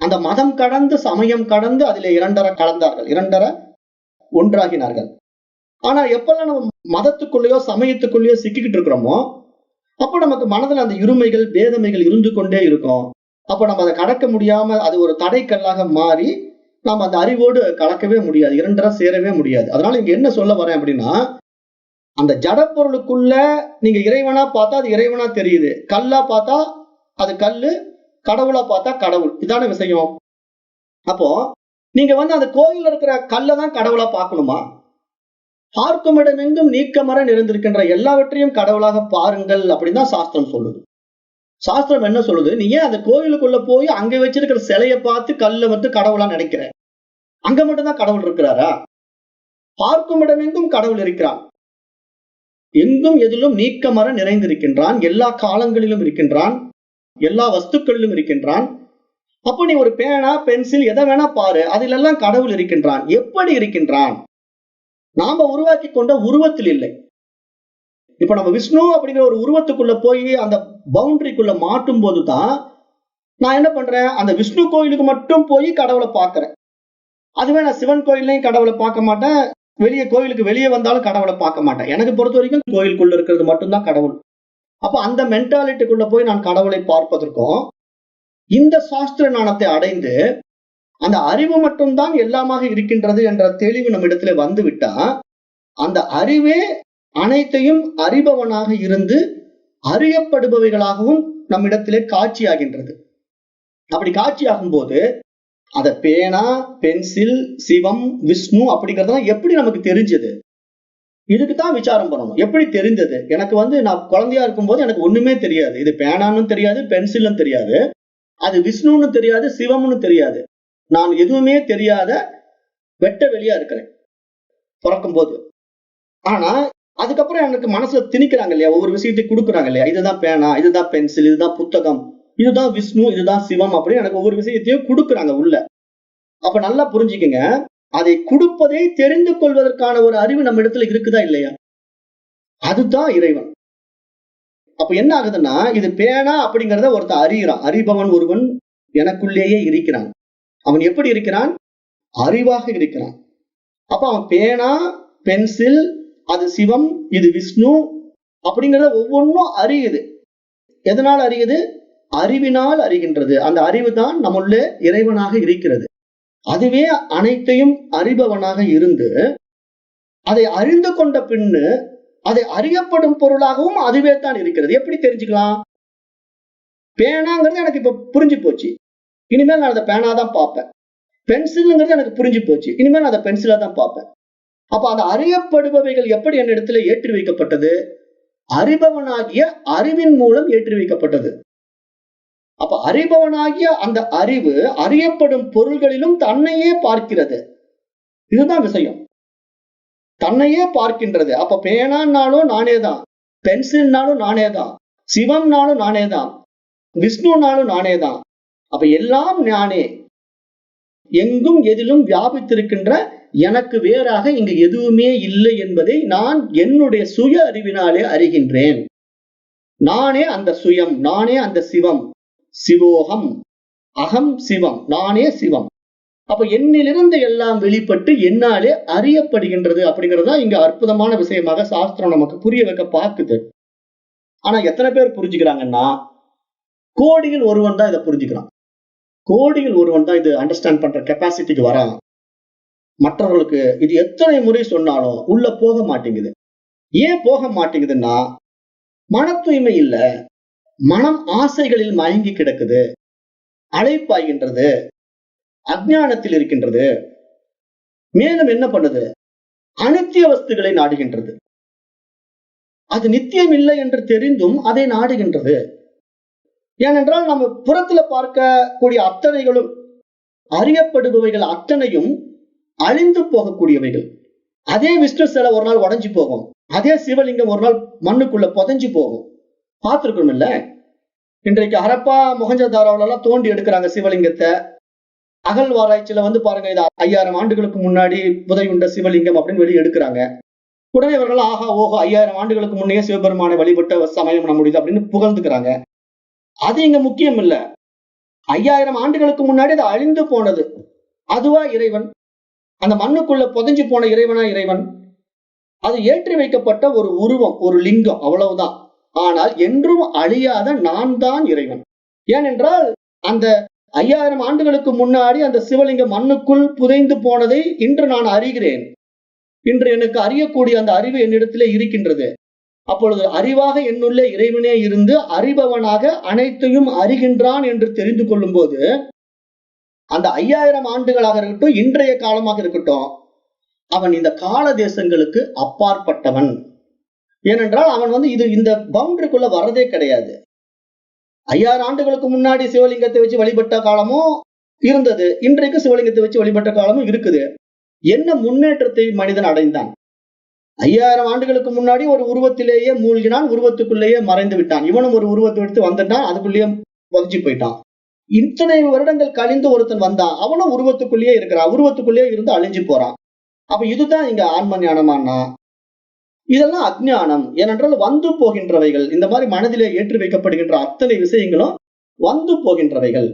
அந்த மதம் கடந்து சமயம் கடந்து அதிலே இரண்டரை கலந்தார்கள், இரண்டரை ஒன்றாகினார்கள். ஆனா எப்பெல்லாம் நம்ம மதத்துக்குள்ளேயோ சமயத்துக்குள்ளேயோ சிக்கிக்கிட்டு இருக்கிறோமோ அப்ப நமக்கு மனதில் அந்த இருமைகள் பேதமைகள் இருந்து கொண்டே இருக்கும். அப்ப நம்ம அதை கடக்க முடியாம அது ஒரு தடைக்கல்லாக மாறி நாம் அந்த அறிவோடு கலக்கவே முடியாது, இரண்டரை சேரவே முடியாது. அதனால இங்க என்ன சொல்ல வரேன் அப்படின்னா, அந்த ஜட பொருளுக்குள்ள நீங்க இறைவனா பார்த்தா அது இறைவனா தெரியுது, கல்லா பார்த்தா அது கல்லு, கடவுளா பார்த்தா கடவுள். இதான விஷயம். அப்போ நீங்க அந்த கோயில்ல இருக்கிற கல்லை தான் கடவுளா பார்க்கணுமா? பார்க்கும் இடமெங்கும் நீக்கமர நிறைந்திருக்கின்ற எல்லாவற்றையும் கடவுளாக பாருங்கள் அப்படின்னு தான் சாஸ்திரம் சொல்லுது. சாஸ்திரம் என்ன சொல்லுது? நீ ஏன் அந்த கோயிலுக்குள்ள போய் அங்க வச்சிருக்கிற சிலையை பார்த்து கல்ல கடவுளா நினைக்கிற? அங்க மட்டும்தான் கடவுள் இருக்கிறாரா? பார்க்கும் இடமெங்கும் கடவுள் இருக்கிறான். எங்கும் எதிலும் நீக்கமர நிறைந்திருக்கின்றான், எல்லா காலங்களிலும் இருக்கின்றான், எல்லா வஸ்துக்களிலும் இருக்கின்றான். அப்ப நீ ஒரு பேனா பென்சில் எதை வேணா பாரு, அதில் எல்லாம் கடவுள் இருக்கின்றான். எப்படி இருக்கின்றான்? நாம உருவாக்கி கொண்ட உருவத்தில் இல்லை. இப்ப நம்ம விஷ்ணு அப்படிங்கிற ஒரு உருவத்துக்குள்ள போய் அந்த பவுண்டரிக்குள்ள மாட்டும் போதுதான் நான் என்ன பண்றேன், அந்த விஷ்ணு கோயிலுக்கு மட்டும் போய் கடவுளை பார்க்கிறேன். அதுவே நான் சிவன் கோயிலையும் கடவுளை பார்க்க மாட்டேன், வெளியே கோயிலுக்கு வெளியே வந்தாலும் கடவுளை பார்க்க மாட்டேன். எனக்கு பொறுத்த வரைக்கும் கோயிலுக்குள்ள இருக்கிறது மட்டும்தான் கடவுள். அப்ப அந்த மென்டாலிட்டிக்குள்ள போய் நான் கடவுளை பார்ப்பதற்கும் இந்த சாஸ்திர ஞானத்தை அடைந்து அந்த அறிவு மட்டும்தான் எல்லாமாக இருக்கின்றது என்ற தெளிவு நம்ம இடத்துல வந்து விட்டா அந்த அறிவே அனைத்தையும் அறிபவனாக இருந்து அறியப்படுபவைகளாகவும் நம்மிடத்திலே காட்சியாகின்றது. அப்படி காட்சியாகும் போது அத பேனா பென்சில் சிவம் விஷ்ணு அப்படிங்கறதெல்லாம் எப்படி நமக்கு தெரிஞ்சது? இதுக்குதான் விசாரம் பண்ணணும். எப்படி தெரிந்தது? எனக்கு நான் குழந்தையா இருக்கும்போது எனக்கு ஒண்ணுமே தெரியாது. இது பேனான்னு தெரியாது, பென்சிலும் தெரியாது, அது விஷ்ணுன்னு தெரியாது, சிவம்னு தெரியாது. நான் எதுவுமே தெரியாத வெட்ட வெளியா இருக்கிறேன் பிறக்கும் போது. ஆனா அதுக்கப்புறம் எனக்கு மனசுல திணிக்கிறாங்க இல்லையா, ஒவ்வொரு விஷயத்தையும் கொடுக்குறாங்க இல்லையா, இதுதான் பேனா, இதுதான் பென்சில், இதுதான் புத்தகம், இதுதான் விஷ்ணு, இதுதான் சிவம் அப்படின்னு எனக்கு ஒவ்வொரு விஷயத்தையும் கொடுக்குறாங்க உள்ள. அப்ப நல்லா புரிஞ்சுக்கங்க, அதை கொடுப்பதை தெரிந்து கொள்வதற்கான ஒரு அறிவு நம்ம இடத்துல இருக்குதா இல்லையா? அதுதான் இறைவன். அப்ப என்ன ஆகுதுன்னா, இது பேனா அப்படிங்கிறத ஒருத்தன் அறிகிறான். அறிபவன் ஒருவன் எனக்குள்ளேயே இருக்கிறான். அவன் எப்படி இருக்கிறான்? அறிவாக இருக்கிறான். அப்ப அவன் பேனா பென்சில் அது சிவம் இது விஷ்ணு அப்படிங்கிறத ஒவ்வொன்றும் அறியுது. எதனால் அறியுது? அறிவினால் அறிகின்றது. அந்த அறிவு தான் நம்முள்ளே இறைவனாக இருக்கிறது. அதுவே அனைத்தையும் அறிபவனாக இருந்து அதை அறிந்து கொண்ட பின்னு அதை அறியப்படும் பொருளாகவும் அதுவே தான் இருக்கிறது. எப்படி தெரிஞ்சுக்கலாம்? பேனாங்கிறது எனக்கு இப்ப புரிஞ்சு போச்சு, இனிமேல் நான் அதை பேனா தான் பார்ப்பேன். பென்சில்ங்கிறது எனக்கு புரிஞ்சு போச்சு, இனிமேல் நான் அதை பென்சிலா தான் பார்ப்பேன். அப்ப அந்த அறியப்படுபவைகள் எப்படி என்னிடத்துல ஏற்றி வைக்கப்பட்டது? அறிபவனாகிய அறிவின் மூலம் ஏற்றி வைக்கப்பட்டது. அப்ப அறிபவனாகிய அந்த அறிவு அறியப்படும் பொருள்களிலும் தன்னையே பார்க்கிறது. இதுதான் விஷயம். தன்னையே பார்க்கின்றது. அப்ப பேனான்னாலும் நானே தான், பென்சில்னாலும் நானே தான், சிவம்னாலும் நானே தான், விஷ்ணுனாலும் நானே தான். அப்ப எல்லாம் நானே, எங்கும் எதிலும் வியாபித்திருக்கின்ற எனக்கு வேறாக இங்கு எதுவுமே இல்லை என்பதை நான் என்னுடைய சுய அறிவினாலே அறிகின்றேன். நானே அந்த சுயம், நானே அந்த சிவம். சிவோகம் அகம் சிவம், நானே சிவம். அப்ப என்னிலிருந்து எல்லாம் வெளிப்பட்டு என்னாலே அறியப்படுகின்றது அப்படிங்கறதா இங்க அற்புதமான விஷயமாக சாஸ்திரம் நமக்கு புரிய வைக்க பார்க்குது. ஆனா எத்தனை பேர் புரிஞ்சுக்கிறாங்கன்னா, கோடியில் ஒருவன் தான் இதை புரிஞ்சுக்கிறான். கோடியில் ஒருவன் தான் இது அண்டர்ஸ்டாண்ட் பண்ற கெப்பாசிட்டிக்கு வரான். மற்றவர்களுக்கு இது எத்தனை முறை சொன்னாலும் உள்ள போக மாட்டேங்குது. ஏன் போக மாட்டேங்குதுன்னா, மன தூய்மை இல்ல, மனம் ஆசைகளில் மயங்கி கிடக்குது, அலைப்பாய்கின்றது, அஞ்ஞானத்தில் இருக்கின்றது. மேலும் என்ன பண்ணுது? அனித்திய வஸ்துகளை நாடுகின்றது. அது நித்தியம் இல்லை என்று தெரிந்தும் அதை நாடுகின்றது. ஏனென்றால் நம்ம புறத்துல பார்க்கக்கூடிய அத்தனைகளும், அறியப்படுபவைகள் அத்தனையும் அழிந்து போகக்கூடியவைகள். அதே விஷ்ணு சிலை ஒரு நாள் உடைஞ்சு போகும், அதே சிவலிங்கம் ஒரு நாள் மண்ணுக்குள்ள புதைஞ்சு போகும். பார்த்திருக்கணும் இல்ல? இன்றைக்கு ஹரப்பா மொஹஞ்சதாரோல எல்லாம் தோண்டி எடுக்கிறாங்க சிவலிங்கத்தை. அகழ்வாராய்ச்சியில பாருங்க, இது 5000 ஆண்டுகளுக்கு முன்னாடி புதையுண்ட சிவலிங்கம் அப்படின்னு வெளியே எடுக்கிறாங்க. உடனே இவர்கள் ஆஹா ஓஹோ 5000 ஆண்டுகளுக்கு முன்னே சிவபெருமானை வழிபட்ட சமயம் நம்முடையது அப்படின்னு புகழ்ந்துக்கிறாங்க. அது இங்க முக்கியம் இல்ல. 5000 ஆண்டுகளுக்கு முன்னாடி அது அழிந்து போனது. அதுவா இறைவன்? அந்த மண்ணுக்குள்ள புதைஞ்சு போன இறைவனா இறைவன்? அது ஏற்றி வைக்கப்பட்ட ஒரு உருவம், ஒரு லிங்கம், அவ்வளவுதான். ஆனால் என்றும் அழியாத நான் தான் இறைவன். ஏனென்றால் அந்த 5000 ஆண்டுகளுக்கு முன்னாடி அந்த சிவலிங்கம் மண்ணுக்குள் புதைந்து போனதை இன்று நான் அறிகிறேன். இன்று எனக்கு அறியக்கூடிய அந்த அறிவு என்னிடத்திலே இருக்கின்றது. அப்பொழுது அறிவாக என்னுள்ளே இறைவனே இருந்து அறிபவனாக அனைத்தையும் அறிகின்றான் என்று தெரிந்து கொள்ளும் போது, அந்த 5000 ஆண்டுகளாக இருக்கட்டும், இன்றைய காலமாக இருக்கட்டும், அவன் இந்த கால தேசங்களுக்கு அப்பாற்பட்டவன். ஏனென்றால் அவன் இது இந்த பவுண்டரிக்குள்ள வரதே கிடையாது. 5000 ஆண்டுகளுக்கு முன்னாடி சிவலிங்கத்தை வச்சு வழிபட்ட காலமும் இருந்தது, இன்றைக்கு சிவலிங்கத்தை வச்சு வழிபட்ட காலமும் இருக்குது. என்ன முன்னேற்றத்தை மனிதன் அடைந்தான்? 5000 ஆண்டுகளுக்கு முன்னாடி ஒரு உருவத்திலேயே மூழ்கினான், உருவத்துக்குள்ளேயே மறைந்து விட்டான். இவனும் ஒரு உருவத்தை எடுத்து வந்துட்டான், அதுக்குள்ளேயே புதைஞ்சு போயிட்டான். இத்தனை வருடங்கள் கழிந்து ஒருத்தன் வந்தான், அவனும் உருவத்துக்குள்ளேயே இருக்கிறான், உருவத்துக்குள்ளேயே இருந்து அழிஞ்சு போறான். அப்ப இதுதான் இங்க ஆன்ம ஞானமானா? இதெல்லாம் அஞ்ஞானம். ஏனென்றால் வந்து போகின்றவைகள். இந்த மாதிரி மனதிலே ஏற்றி வைக்கப்படுகின்ற அத்தனை விஷயங்களும் வந்து போகின்றவைகள்.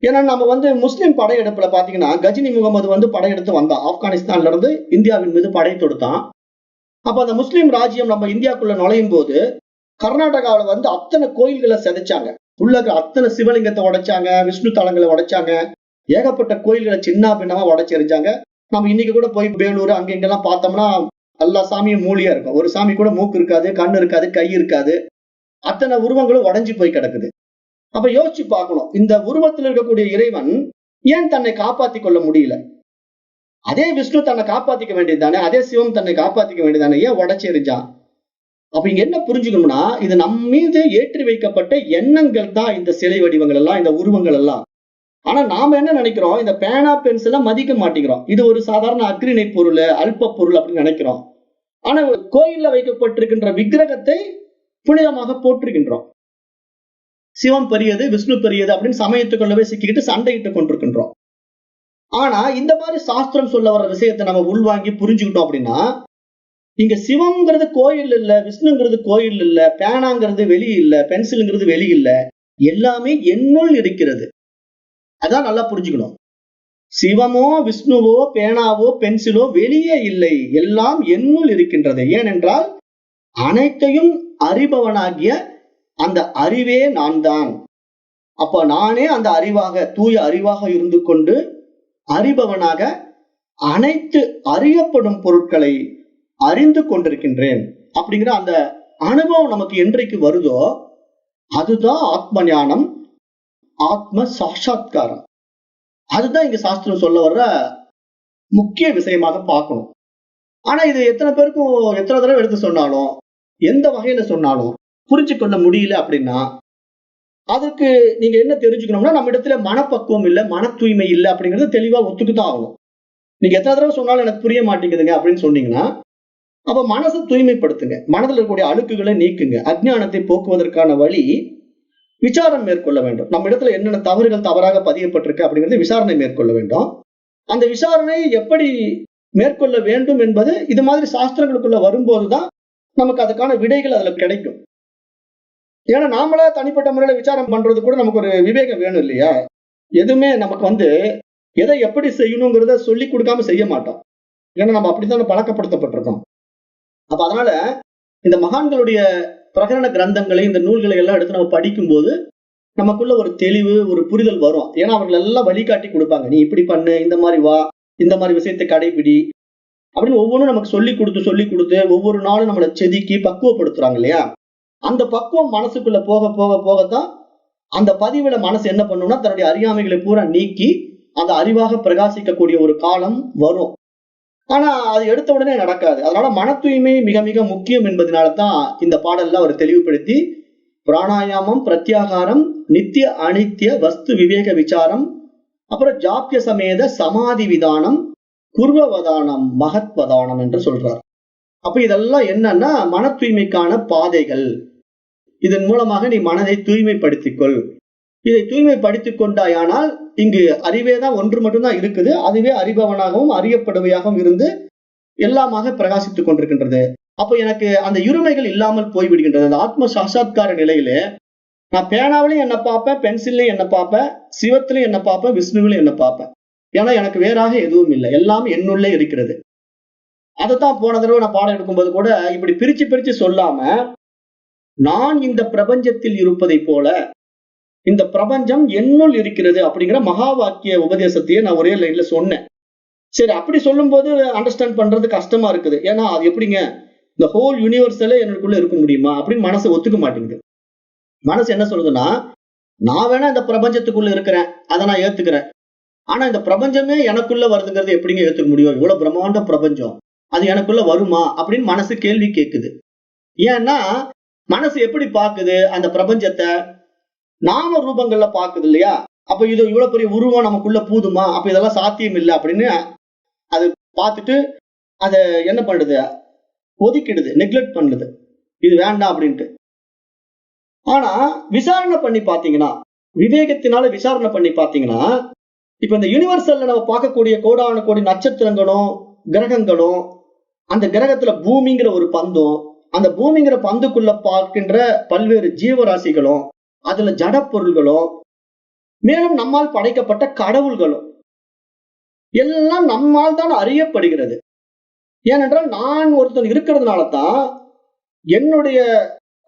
ஏன்னா நம்ம முஸ்லிம் படையெடுப்புல பாத்தீங்கன்னா, கஜினி முகமது படையெடுத்து வந்தான். ஆப்கானிஸ்தான்ல இருந்து இந்தியாவின் மீது படை தொடுத்தான். அப்ப அந்த முஸ்லிம் ராஜ்யம் நம்ம இந்தியாக்குள்ள நுழையும் போது கர்நாடகாவில அத்தனை கோயில்களை சிதைச்சாங்க. உள்ள அத்தனை சிவலிங்கத்தை உடைச்சாங்க, விஷ்ணு தலங்களை உடைச்சாங்க, ஏகப்பட்ட கோயில்களை சின்ன பின்னமா உடைச்சு எரிஞ்சாங்க. நம்ம இன்னைக்கு கூட போய் வேலூர் அங்க இங்கெல்லாம் பார்த்தோம்னா எல்லா சாமியும் மூலியா இருக்கும். ஒரு சாமி கூட மூக்கு இருக்காது, கண்ணு இருக்காது, கை இருக்காது. அத்தனை உருவங்களும் உடைஞ்சு போய் கிடக்குது. அப்ப யோசிச்சு பார்க்கணும், இந்த உருவத்தில் இருக்கக்கூடிய இறைவன் ஏன் தன்னை காப்பாத்தி கொள்ள முடியல? அதே விஷ்ணு தன்னை காப்பாத்திக்க வேண்டியதுதானே, அதே சிவம் தன்னை காப்பாத்திக்க வேண்டியதானே, ஏன் உடைச்சு எரிஞ்சான்? அப்ப இங்க என்ன புரிஞ்சுக்கணும்னா, இது நம் மீது ஏற்றி வைக்கப்பட்ட எண்ணங்கள் தான் இந்த சிலை வடிவங்கள் எல்லாம், இந்த உருவங்கள் எல்லாம். ஆனா நாம என்ன நினைக்கிறோம்? இந்த பேனா பென்சிலை மதிக்க மாட்டேங்கிறோம். இது ஒரு சாதாரண அக்ரிணை பொருள், அல்ப பொருள் அப்படின்னு நினைக்கிறோம். ஆனா கோயில்ல வைக்கப்பட்டிருக்கின்ற விக்கிரகத்தை புனிதமாக போற்றிருக்கின்றோம். சிவம் பெரியது, விஷ்ணு பெரியது அப்படின்னு சமயத்துக்குள்ளவே சிக்கிக்கிட்டு சண்டையிட்டு கொண்டிருக்கின்றோம். ஆனா இந்த மாதிரி சாஸ்திரம் சொல்ல வர்ற விஷயத்தை நம்ம உள்வாங்கி புரிஞ்சுக்கிட்டோம் அப்படின்னா, இங்க சிவம்ங்கிறது கோயில் இல்ல, விஷ்ணுங்கிறது கோயில் இல்ல, பேனாங்கிறது வெளி இல்ல, பென்சிலுங்கிறது வெளி இல்ல, எல்லாமே என்னுள் இருக்கிறது. அதான் நல்லா புரிஞ்சுக்கணும். சிவமோ விஷ்ணுவோ பேனாவோ பென்சிலோ வெளியே இல்லை, எல்லாம் என்னுள் இருக்கின்றது. ஏனென்றால் அனைத்தையும் அறிபவனாகிய அந்த அறிவே நான் தான். அப்ப நானே அந்த அறிவாக, தூய அறிவாக இருந்து கொண்டு அறிபவனாக அனைத்து அறியப்படும் பொருட்களை அறிந்து கொண்டிருக்கின்றேன் அப்படிங்கிற அந்த அனுபவம் நமக்கு என்றைக்கு வருதோ அதுதான் ஆத்ம ஞானம், ஆத்ம சாட்சாத்காரம். அதுதான் இங்க சாஸ்திரம் சொல்ல வர்ற முக்கிய விஷயமாக பார்க்கணும். ஆனா இது எத்தனை பேருக்கும் எத்தனை தடவை எடுத்து சொன்னாலும், எந்த வகையில சொன்னாலும் புரிஞ்சு கொள்ள முடியல அப்படின்னா, அதுக்கு நீங்க என்ன தெரிஞ்சுக்கணும்னா, நம்ம இடத்துல மனப்பக்குவம் இல்ல, மன தூய்மை இல்லை அப்படிங்கறது தெளிவா ஒத்துக்குதான் ஆகணும். நீங்க எத்தனை தடவை சொன்னாலும் எனக்கு புரிய மாட்டேங்குதுங்க அப்படின்னு சொன்னீங்கன்னா, அப்ப மனசை தூய்மைப்படுத்துங்க, மனதில் இருக்கக்கூடிய அழுக்குகளை நீக்குங்க. அஞ்ஞானத்தை போக்குவதற்கான வழி விசாரம் மேற்கொள்ள வேண்டும். நம்ம இடத்துல என்னென்ன தவறுகள் தவறாக பதியப்பட்டிருக்கு அப்படிங்கறது விசாரணை மேற்கொள்ள வேண்டும். அந்த விசாரணை எப்படி மேற்கொள்ள வேண்டும் என்பது இது மாதிரி சாஸ்திரங்களுக்குள்ள வரும்போதுதான் நமக்கு அதுக்கான விடைகள் அதுல கிடைக்கும். ஏன்னா நாமளா தனிப்பட்ட முறையில விசாரம் பண்றது கூட நமக்கு ஒரு விவேகம் வேணும் இல்லையா? எதுவுமே நமக்கு எதை எப்படி செய்யணுங்கிறத சொல்லி கொடுக்காம செய்ய மாட்டோம். ஏன்னா நம்ம அப்படித்தான் பழக்கப்படுத்தப்பட்டிருக்கோம். அப்ப அதனால இந்த மகான்களுடைய பிரகரண கிரந்தங்களை, இந்த நூல்களை எல்லாம் எடுத்து நம்ம படிக்கும் போது நமக்குள்ள ஒரு தெளிவு, ஒரு புரிதல் வரும். ஏன்னா அவர்கள் எல்லாம் வழிகாட்டி கொடுப்பாங்க. நீ இப்படி பண்ணு, இந்த மாதிரி வா, இந்த மாதிரி விஷயத்தை கடைபிடி. அப்படின்னு ஒவ்வொன்றும் நமக்கு சொல்லி கொடுத்து ஒவ்வொரு நாளும் நம்மளை செதுக்கி பக்குவப்படுத்துறாங்க இல்லையா? அந்த பக்குவம் மனசுக்குள்ள போக போக போகத்தான் அந்த பதிவுல மனசு என்ன பண்ணும்னா தன்னுடைய அறியாமைகளை பூரா நீக்கி அந்த அறிவாக பிரகாசிக்கக்கூடிய ஒரு காலம் வரும். ஆனா அது எடுத்த உடனே நடக்காது. அதனால மன தூய்மை மிக மிக முக்கியம் என்பதனாலதான் இந்த பாடல்ல அவர் தெளிவுபடுத்தி பிராணாயாமம், பிரத்யாகாரம், நித்திய அனித்திய வஸ்து விவேக விசாரம், அப்புறம் ஜாப்பிய சமேத சமாதி விதானம், குர்வவதானம், மகத்வதானம் என்று சொல்றார். அப்ப இதெல்லாம் என்னன்னா மன தூய்மைக்கான பாதைகள். இதன் மூலமாக நீ மனதை தூய்மைப்படுத்திக்கொள். இதை தூய்மைப்படுத்திக் கொண்டாயானால் இங்கு அறிவேதான் ஒன்று மட்டும்தான் இருக்குது. அதுவே அறிபவனாகவும் அறியப்படுவையாகவும் இருந்து எல்லாமாக பிரகாசித்துக் கொண்டிருக்கின்றது. அப்ப எனக்கு அந்த இருமைகள் இல்லாமல் போய்விடுகின்றது. அந்த ஆத்ம சாட்சாத்கார நிலையில நான் பேனாவிலையும் என்ன பார்ப்பேன், பென்சில்லையும் என்ன பார்ப்பேன், சிவத்திலையும் என்ன பார்ப்பேன், விஷ்ணுவிலையும் என்ன பார்ப்பேன். ஏன்னா எனக்கு வேறாக எதுவும் இல்லை, எல்லாம் என்னுள்ளே இருக்கிறது. அதைத்தான் போன தடவை நான் பாடம் எடுக்கும்போது கூட இப்படி பிரிச்சு சொல்லாம நான் இந்த பிரபஞ்சத்தில் இருப்பதை போல இந்த பிரபஞ்சம் என்னுள் இருக்கிறது அப்படிங்கிற மகா வாக்கிய உபதேசத்தையே நான் ஒரே லைன்ல சொன்னேன். சரி, அப்படி சொல்லும் போது அண்டர்ஸ்டாண்ட் பண்றது கஷ்டமா இருக்குது. ஏன்னா அது எப்படிங்க இந்த ஹோல் யூனிவர்ஸல எனக்குள்ள இருக்க முடியுமா அப்படின்னு மனசை ஒத்துக்க மாட்டேங்குது. மனசு என்ன சொல்லுதுன்னா, நான் வேணா இந்த பிரபஞ்சத்துக்குள்ள இருக்கிறேன், அதை நான் ஏத்துக்கிறேன். ஆனா இந்த பிரபஞ்சமே எனக்குள்ள வருதுங்கிறது எப்படிங்க ஏத்துக்க முடியும்? இவ்வளவு பிரம்மாண்ட பிரபஞ்சம் அது எனக்குள்ள வருமா அப்படின்னு மனசு கேள்வி கேட்குது. ஏன்னா மனசு எப்படி பாக்குது அந்த பிரபஞ்சத்தை? நாம ரூபங்கள்ல பாக்குது இல்லையா? அப்ப இது இவ்வளவு பெரிய உருவம் நமக்குள்ள பூதுமா? அப்ப இதெல்லாம் சாத்தியம் இல்லை அப்படின்னு அது பார்த்துட்டு அதை என்ன பண்ணுது? ஒதுக்கிடுது, நெக்லெக்ட் பண்ணுது, இது வேண்டாம் அப்படின்ட்டு. ஆனா விசாரணை பண்ணி பாத்தீங்கன்னா, விவேகத்தினால விசாரணை பண்ணி பாத்தீங்கன்னா, இப்ப இந்த யூனிவர்சல்ல நம்ம பார்க்கக்கூடிய கோடான கோடி நட்சத்திரங்களும் கிரகங்களும், அந்த கிரகத்துல பூமிங்கிற ஒரு பந்தும், அந்த பூமிங்கிற பந்துக்குள்ள பார்க்கின்ற பல்வேறு ஜீவராசிகளும், அதுல ஜட பொருள்களும், மேலும் நம்மால் படைக்கப்பட்ட கடவுள்களும் எல்லாம் நம்மால் தான் அறியப்படுகிறது. ஏனென்றால் நான் ஒருத்தன் இருக்கிறதுனால தான் என்னுடைய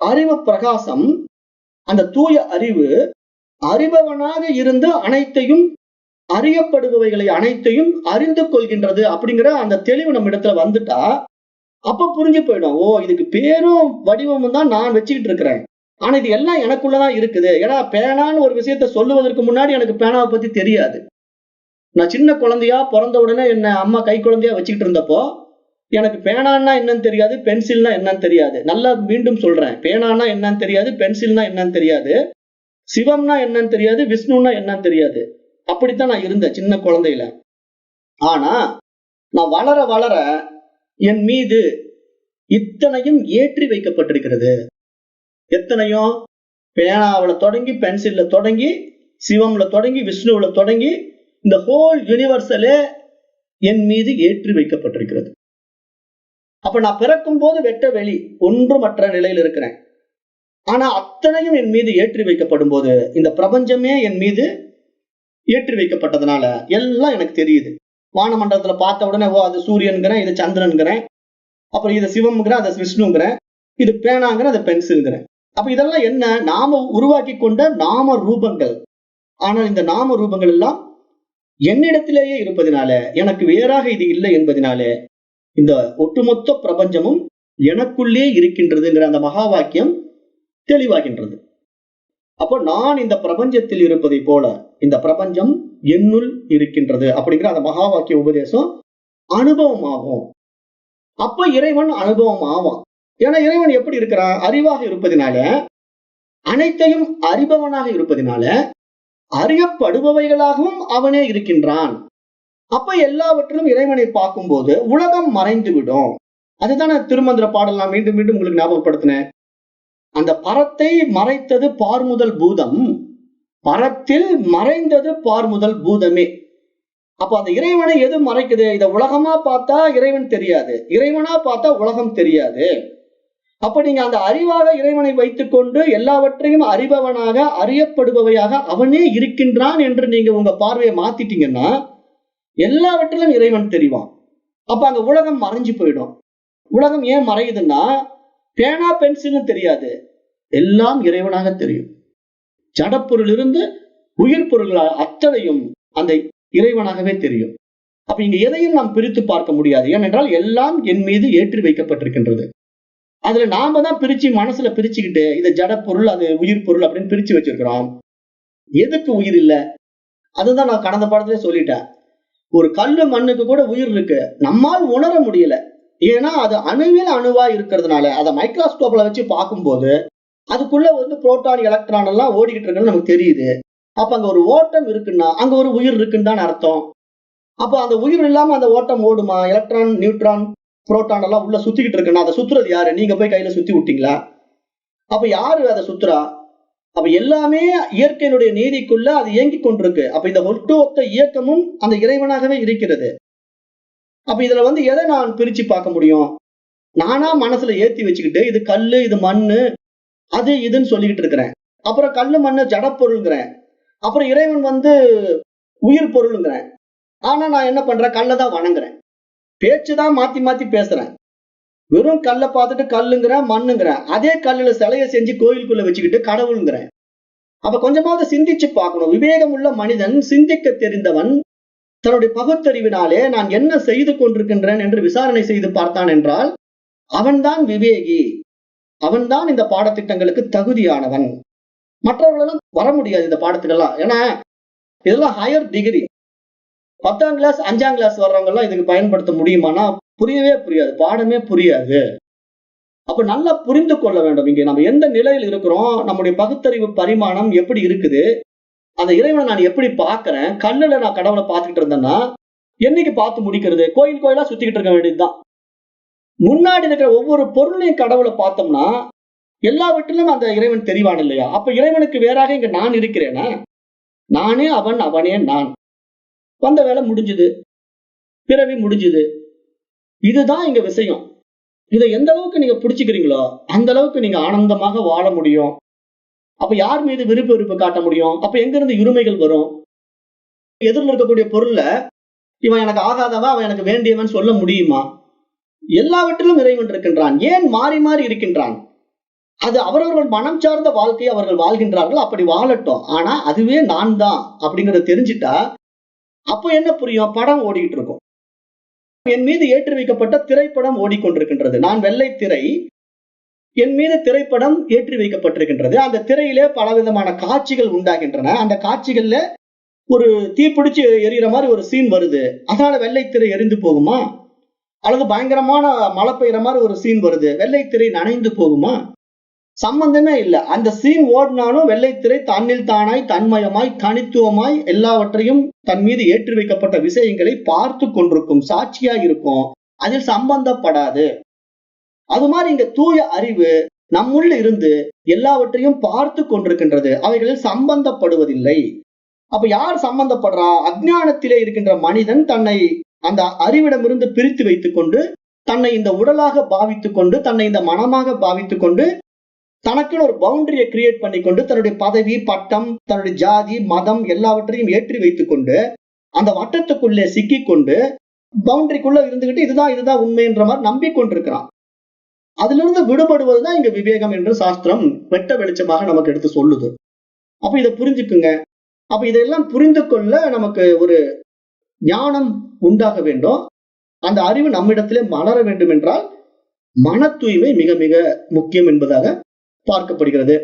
அறிவு பிரகாசம், அந்த தூய அறிவு அறிபவனாக இருந்து அனைத்தையும் அறியப்படுபவைகளை அனைத்தையும் அறிந்து கொள்கின்றது அப்படிங்கிற அந்த தெளிவு நம்ம இடத்துல வந்துட்டா அப்ப புரிஞ்சு போயிடும். ஓ, இதுக்கு பேரும் வடிவமும் தான் நான் வச்சுக்கிட்டு இருக்கிறேன். ஆனா இது எல்லாம் எனக்குள்ளதான் இருக்குது. ஏன்னா பேனான்னு ஒரு விஷயத்த சொல்லுவதற்கு முன்னாடி எனக்கு பேனாவை பத்தி தெரியாது. நான் சின்ன குழந்தையா பிறந்த உடனே என்ன அம்மா கை குழந்தையா வச்சுக்கிட்டு இருந்தப்போ எனக்கு பேனான்னா என்னன்னு தெரியாது, பென்சில்னா என்னன்னு தெரியாது. நல்லா மீண்டும் சொல்றேன், பேனானா என்னன்னு தெரியாது, பென்சில்னா என்னன்னு தெரியாது, சிவம்னா என்னன்னு தெரியாது, விஷ்ணுன்னா என்னன்னு தெரியாது. அப்படித்தான் நான் இருந்தேன் சின்ன குழந்தையில. ஆனா நான் வளர வளர என் மீது இத்தனையும் ஏற்றி வைக்கப்பட்டிருக்கிறது. எத்தனையும்? பேனாவில தொடங்கி, பென்சில்ல தொடங்கி, சிவம்ல தொடங்கி, விஷ்ணுவில தொடங்கி, இந்த ஹோல் யூனிவர்சலே என் மீது ஏற்றி வைக்கப்பட்டிருக்கிறது. அப்ப நான் பிறக்கும் போது வெட்ட வெளி ஒன்றுமற்ற நிலையில் இருக்கிறேன். ஆனா அத்தனையும் என் மீது ஏற்றி வைக்கப்படும் போது இந்த பிரபஞ்சமே என் மீது ஏற்றி வைக்கப்பட்டதுனால எல்லாம் எனக்கு தெரியுது. வானமண்டலத்துல பார்த்த உடனே ஓ அது சூரியன்கிறேன், இது சந்திரன்கிறேன், அப்புறம் இது சிவம்ங்கிறேன், அதை விஷ்ணுங்கிறேன், இது பேனாங்கிறேன், அதை பென்சில்ங்கிறேன். அப்ப இதெல்லாம் என்ன? நாம உருவாக்கி கொண்ட நாம ரூபங்கள். ஆனால் இந்த நாம ரூபங்கள் எல்லாம் என்னிடத்திலேயே இருப்பதினால, எனக்கு வேறாக இது இல்லை என்பதனாலே இந்த ஒட்டுமொத்த பிரபஞ்சமும் எனக்குள்ளே இருக்கின்றதுங்கிற அந்த மகா வாக்கியம் தெளிவாகின்றது. அப்போ நான் இந்த பிரபஞ்சத்தில் இருப்பதை போல இந்த பிரபஞ்சம் என்னுள் இருக்கின்றது அப்படிங்கிற அந்த மகா வாக்கிய உபதேசம் அனுபவமாகும். அப்ப இறைவன் அனுபவம் ஆவான். ஏன்னா இறைவன் எப்படி இருக்கிறான்? அறிவாக இருப்பதினால, அனைத்தையும் அறிபவனாக இருப்பதினால அறியப்படுபவைகளாகவும் அவனே இருக்கின்றான். அப்ப எல்லாவற்றிலும் இறைவனை பார்க்கும்போது உலகம் மறைந்து விடும். அதுதான் திருமந்திர பாடல் நான் மீண்டும் மீண்டும் உங்களுக்கு ஞாபகப்படுத்தினேன். அந்த பரத்தை மறைத்தது பார்முதல் பூதம், பரத்தில் மறைந்தது பார்முதல் பூதமே. அப்ப அந்த இறைவனை எது மறைக்குது? இத உலகமா பார்த்தா இறைவன் தெரியாது, இறைவனா பார்த்தா உலகம் தெரியாது. அப்ப நீங்க அந்த அறிவாக இறைவனை வைத்துக் கொண்டு எல்லாவற்றையும் அறிபவனாக அறியப்படுபவையாக அவனே இருக்கின்றான் என்று நீங்க உங்க பார்வையை மாத்திட்டீங்கன்னா எல்லாவற்றிலும் இறைவன் தெரிவான். அப்ப அங்க உலகம் மறைஞ்சு போயிடும். உலகம் ஏன் மறையுதுன்னா, பேனா பென்சில்னு தெரியாது, எல்லாம் இறைவனாக தெரியும். ஜடப்பொருள் இருந்து உயிர் பொருள்கள் அத்தனையும் அந்த இறைவனாகவே தெரியும். அப்ப இங்க எதையும் நாம் பிரித்து பார்க்க முடியாது. ஏனென்றால் எல்லாம் என் மீது ஏற்றி வைக்கப்பட்டிருக்கின்றது. அதுல நாம தான் பிரிச்சு மனசுல பிரிச்சுக்கிட்டு இதை ஜட பொருள், அது உயிர் பொருள் அப்படின்னு பிரிச்சு வச்சிருக்கிறோம். எதுக்கு உயிர் இல்ல? அதுதான் நான் கடந்த பாடத்திலே சொல்லிட்டேன். ஒரு கல்லு மண்ணுக்கு கூட உயிர் இருக்கு, நம்மால் உணர முடியல. ஏன்னா அது அணுவில் அணுவா இருக்கிறதுனால அதை மைக்ரோஸ்கோப்ல வச்சு பார்க்கும்போது அதுக்குள்ள புரோட்டான் எலக்ட்ரான் எல்லாம் ஓடிக்கிட்டு இருக்கிறது நமக்கு தெரியுது. அப்ப அங்க ஒரு ஓட்டம் இருக்குன்னா அங்க ஒரு உயிர் இருக்குன்னு தான் அர்த்தம். அப்ப அந்த உயிர் இல்லாம அந்த ஓட்டம் ஓடுமா? எலக்ட்ரான், நியூட்ரான், புரோட்டான் எல்லாம் உள்ள சுத்திக்கிட்டு இருக்குன்னா அதை சுத்துறது யாரு? நீங்க போய் கையில சுத்தி விட்டீங்களா? அப்ப யாரு அதை சுத்துறா? அப்ப எல்லாமே இயற்கையினுடைய நீதிக்குள்ள அது இயங்கிக் கொண்டிருக்கு. அப்ப இந்த ஒட்டுமொத்த இயக்கமும் அந்த இறைவனாகவே இருக்கிறது. அப்ப இதுல எதை நான் பிரிச்சு பார்க்க முடியும்? நானா மனசுல ஏத்தி வச்சுக்கிட்டு இது கல்லு, இது மண்ணு, அது இதுன்னு சொல்லிக்கிட்டு இருக்கிறேன். அப்புறம் கல்லு மண்ணு ஜடப்பொருள்ங்கிறேன். அப்புறம் இறைவன் உயிர் பொருளுங்கிறேன். ஆனா நான் என்ன பண்றேன்? கல்லைதான் வணங்குறேன். பேச்சுதான் மாத்தி மாத்தி பேசுறேன். வெறும் கல்லை பார்த்துட்டு கல்லுங்கிறேன், மண்ணுங்கிறேன். அதே கல்லுல சிலையை செஞ்சு கோயிலுக்குள்ள வச்சுக்கிட்டு கடவுளுங்கிறேன். அப்ப கொஞ்சமாவது சிந்திச்சு பார்க்கணும். விவேகம் உள்ள மனிதன், சிந்திக்க தெரிந்தவன், தன்னுடைய பகுத்தறிவினாலே நான் என்ன செய்து கொண்டிருக்கின்றேன் என்று விசாரணை செய்து பார்த்தான் என்றால் அவன்தான் விவேகி. அவன்தான் இந்த பாடத்திட்டங்களுக்கு தகுதியானவன். மற்றவர்களெல்லாம் வர முடியாது இந்த பாடத்துக்கெல்லாம். ஏன்னா இதெல்லாம் ஹையர் டிகிரி. 10ஆம் கிளாஸ் 5ஆம் கிளாஸ் வர்றவங்க எல்லாம் இதுக்கு பயன்படுத்த முடியுமானா புரியவே புரியாது, பாடமே புரியாது. அப்ப நல்லா புரிந்து கொள்ள வேண்டும். இங்க நம்ம எந்த நிலையில் இருக்கிறோம், நம்முடைய பகுத்தறிவு பரிமாணம் எப்படி இருக்குது, அந்த இறைவனை நான் எப்படி பார்க்கிறேன். கல்லுல நான் கடவுளை பார்த்துக்கிட்டு இருந்தேன்னா என்னைக்கு பார்த்து முடிக்கிறது? கோயில் கோயிலா சுத்திக்கிட்டு இருக்க வேண்டியதுதான். முன்னாடி இருக்கிற ஒவ்வொரு பொருளையும் கடவுளை பார்த்தோம்னா எல்லாவற்றிலும் அந்த இறைவன் தெரிவான் இல்லையா? அப்ப இறைவனுக்கு வேறாக இங்க நான் இருக்கிறேனா? நானே அவன், அவனே நான். வந்த வேலை முடிஞ்சுது, பிறவி முடிஞ்சுது. இதுதான் இங்க விஷயம். இதை எந்த அளவுக்கு நீங்க பிடிச்சுக்கிறீங்களோ அந்த அளவுக்கு நீங்க ஆனந்தமாக வாழ முடியும். அப்ப யார் மீது விருப்ப வெறுப்பு காட்ட முடியும்? அப்ப எங்க இருந்து இருமைகள் வரும்? எதிரில் இருக்கக்கூடிய பொருள்ல இவன் எனக்கு ஆகாதவன், அவன் எனக்கு வேண்டியவன் சொல்ல முடியுமா? எல்லாவற்றிலும் இறைவன் இருக்கின்றான். ஏன் மாறி மாறி இருக்கின்றான்? அது அவரவர்கள் மனம் சார்ந்த வாழ்க்கையை அவர்கள் வாழ்கின்றார்கள். அப்படி வாழட்டும். ஆனா அதுவே நான் தான் அப்படிங்கறத தெரிஞ்சுட்டா அப்ப என்ன புரியும்? படம் ஓடிக்கிட்டு இருக்கும். என் மீது ஏற்றி வைக்கப்பட்ட திரைப்படம் ஓடிக்கொண்டிருக்கின்றது. நான் வெள்ளை திரை, என் மீது திரைப்படம் ஏற்றி வைக்கப்பட்டிருக்கின்றது. அந்த திரையிலே பலவிதமான காட்சிகள் உண்டாகின்றன. அந்த காட்சிகள்ல ஒரு தீப்பிடிச்சு எரியிற மாதிரி ஒரு சீன் வருது. அதனால வெள்ளை திரை எரிந்து போகுமா? அல்லது பயங்கரமான மழை பெய்யற மாதிரி ஒரு சீன் வருது, வெள்ளை திரை நனைந்து போகுமா? சம்பந்தமே இல்லை. அந்த சீன் ஓடினாலும் வெள்ளைத்திரை தன்னில் தானாய், தன்மயமாய், தனித்துவமாய் எல்லாவற்றையும் தன் மீது ஏற்றி வைக்கப்பட்ட விஷயங்களை பார்த்து கொண்டிருக்கும், சாட்சியாய் இருக்கும். அதில் சம்பந்தப்படாது. அது மாதிரி இங்க தூய அறிவு நம்முள்ள இருந்து எல்லாவற்றையும் பார்த்து கொண்டிருக்கின்றது. அவைகளில் சம்பந்தப்படுவதில்லை. அப்ப யார் சம்பந்தப்படுறா? அஞ்ஞானத்திலே இருக்கின்ற மனிதன் தன்னை அந்த அறிவிடமிருந்து பிரித்து வைத்துக் கொண்டு, தன்னை இந்த உடலாக பாவித்துக் கொண்டு, தன்னை இந்த மனமாக பாவித்துக் கொண்டு, தனக்குன்னு ஒரு பவுண்டரியை கிரியேட் பண்ணி கொண்டு, தன்னுடைய பதவி, பட்டம், தன்னுடைய ஜாதி, மதம் எல்லாவற்றையும் ஏற்றி வைத்துக் கொண்டு, அந்த வட்டத்துக்குள்ளே சிக்கிக் கொண்டு, பவுண்டரிக்குள்ள இருந்துகிட்டு இதுதான் உண்மைன்ற மாதிரி நம்பிக்கொண்டிருக்கிறான். அதிலிருந்து விடுபடுவதுதான் இங்க விவேகம் என்று சாஸ்திரம் வெட்ட வெளிச்சமாக நமக்கு எடுத்து சொல்லுது. அப்ப இதை புரிஞ்சுக்குங்க. அப்ப இதெல்லாம் புரிந்து கொள்ள நமக்கு ஒரு ஞானம் உண்டாக வேண்டும். அந்த அறிவு நம்மிடத்திலே மலர வேண்டும் என்றால் மன தூய்மை மிக மிக முக்கியம் என்பதாக பார்க்கப்படுகிறது.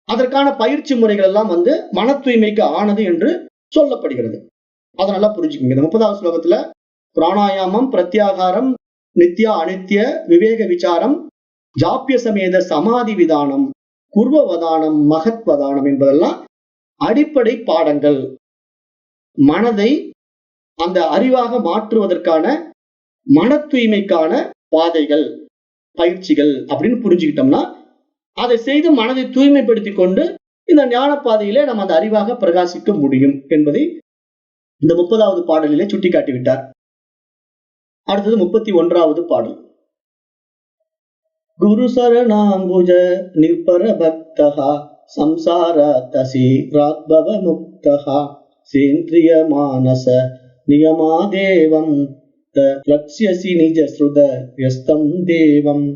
அதற்கான பயிற்சி முறைகள் எல்லாம் மன தூய்மைக்கு ஆனது என்று சொல்லப்படுகிறது. அதை நல்லா புரிஞ்சுக்கோங்க. இந்த 30வது ஸ்லோகத்துல பிராணாயாமம், பிரத்யாகாரம், நித்யா அனித்ய விவேக விசாரம், ஜாப்பிய சமேத சமாதி விதானம், குர்வவதானம், மகத்வதானம் என்பதெல்லாம் அடிப்படை பாடங்கள். மனதை அந்த அறிவாக மாற்றுவதற்கான மன தூய்மைக்கான பாதைகள், பயிற்சிகள் அப்படின்னு புரிஞ்சுக்கிட்டோம்னா அதை செய்து மனதை தூய்மைப்படுத்திக் கொண்டு இந்த ஞான பாதையிலே நம்ம அந்த அறிவாக பிரகாசிக்க முடியும் என்பதை இந்த 30வது பாடலிலே சுட்டிக்காட்டி விட்டார். அடுத்தது 31வது பாடல். குரு சரணாம்புஜ நிர்பர பக்தஹா சம்சார தசீராத்பவ முக்தஹா சேந்திரிய மானச நியமாதேவம் ரக்ஷ்யசி நிஜ ஸ்ருத யஸ்தம் தேவம்.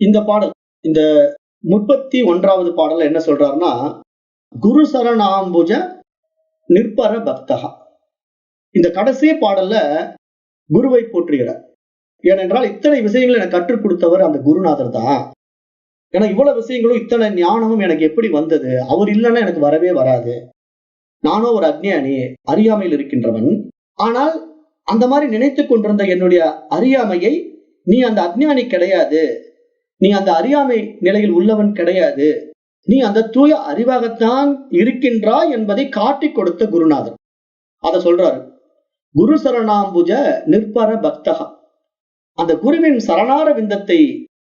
இந்த பாடல், இந்த 31வது பாடல் என்ன சொல்றாருன்னா, குரு சரணாம்புஜ நிர்பர பக்தகா. இந்த கடைசி பாடல்ல குருவை போற்றுகிறார். ஏனென்றால் இத்தனை விஷயங்களை எனக்கு கற்றுக் கொடுத்தவர் அந்த குருநாதர் தான். ஏன்னா இவ்வளவு விஷயங்களும் இத்தனை ஞானமும் எனக்கு எப்படி வந்தது? அவர் இல்லைன்னா எனக்கு வரவே வராது. நானோ ஒரு அஞ்ஞானி, அறியாமையில் இருக்கின்றவன். ஆனால் அந்த மாதிரி நினைத்துக் கொண்டிருந்த என்னுடைய அறியாமையை, நீ அந்த அஞ்ஞானி கிடையாது, நீ அந்த அறியாமை நிலையில் உள்ளவன் கிடையாது, நீ அந்த தூய அறிவாகத்தான் இருக்கின்றாய் என்பதை காட்டிக் கொடுத்த குருநாதர். அத சொல்றாரு, குரு சரணாம்புஜ நிற்பர பக்தகா. அந்த குருவின் சரணார விந்தத்தை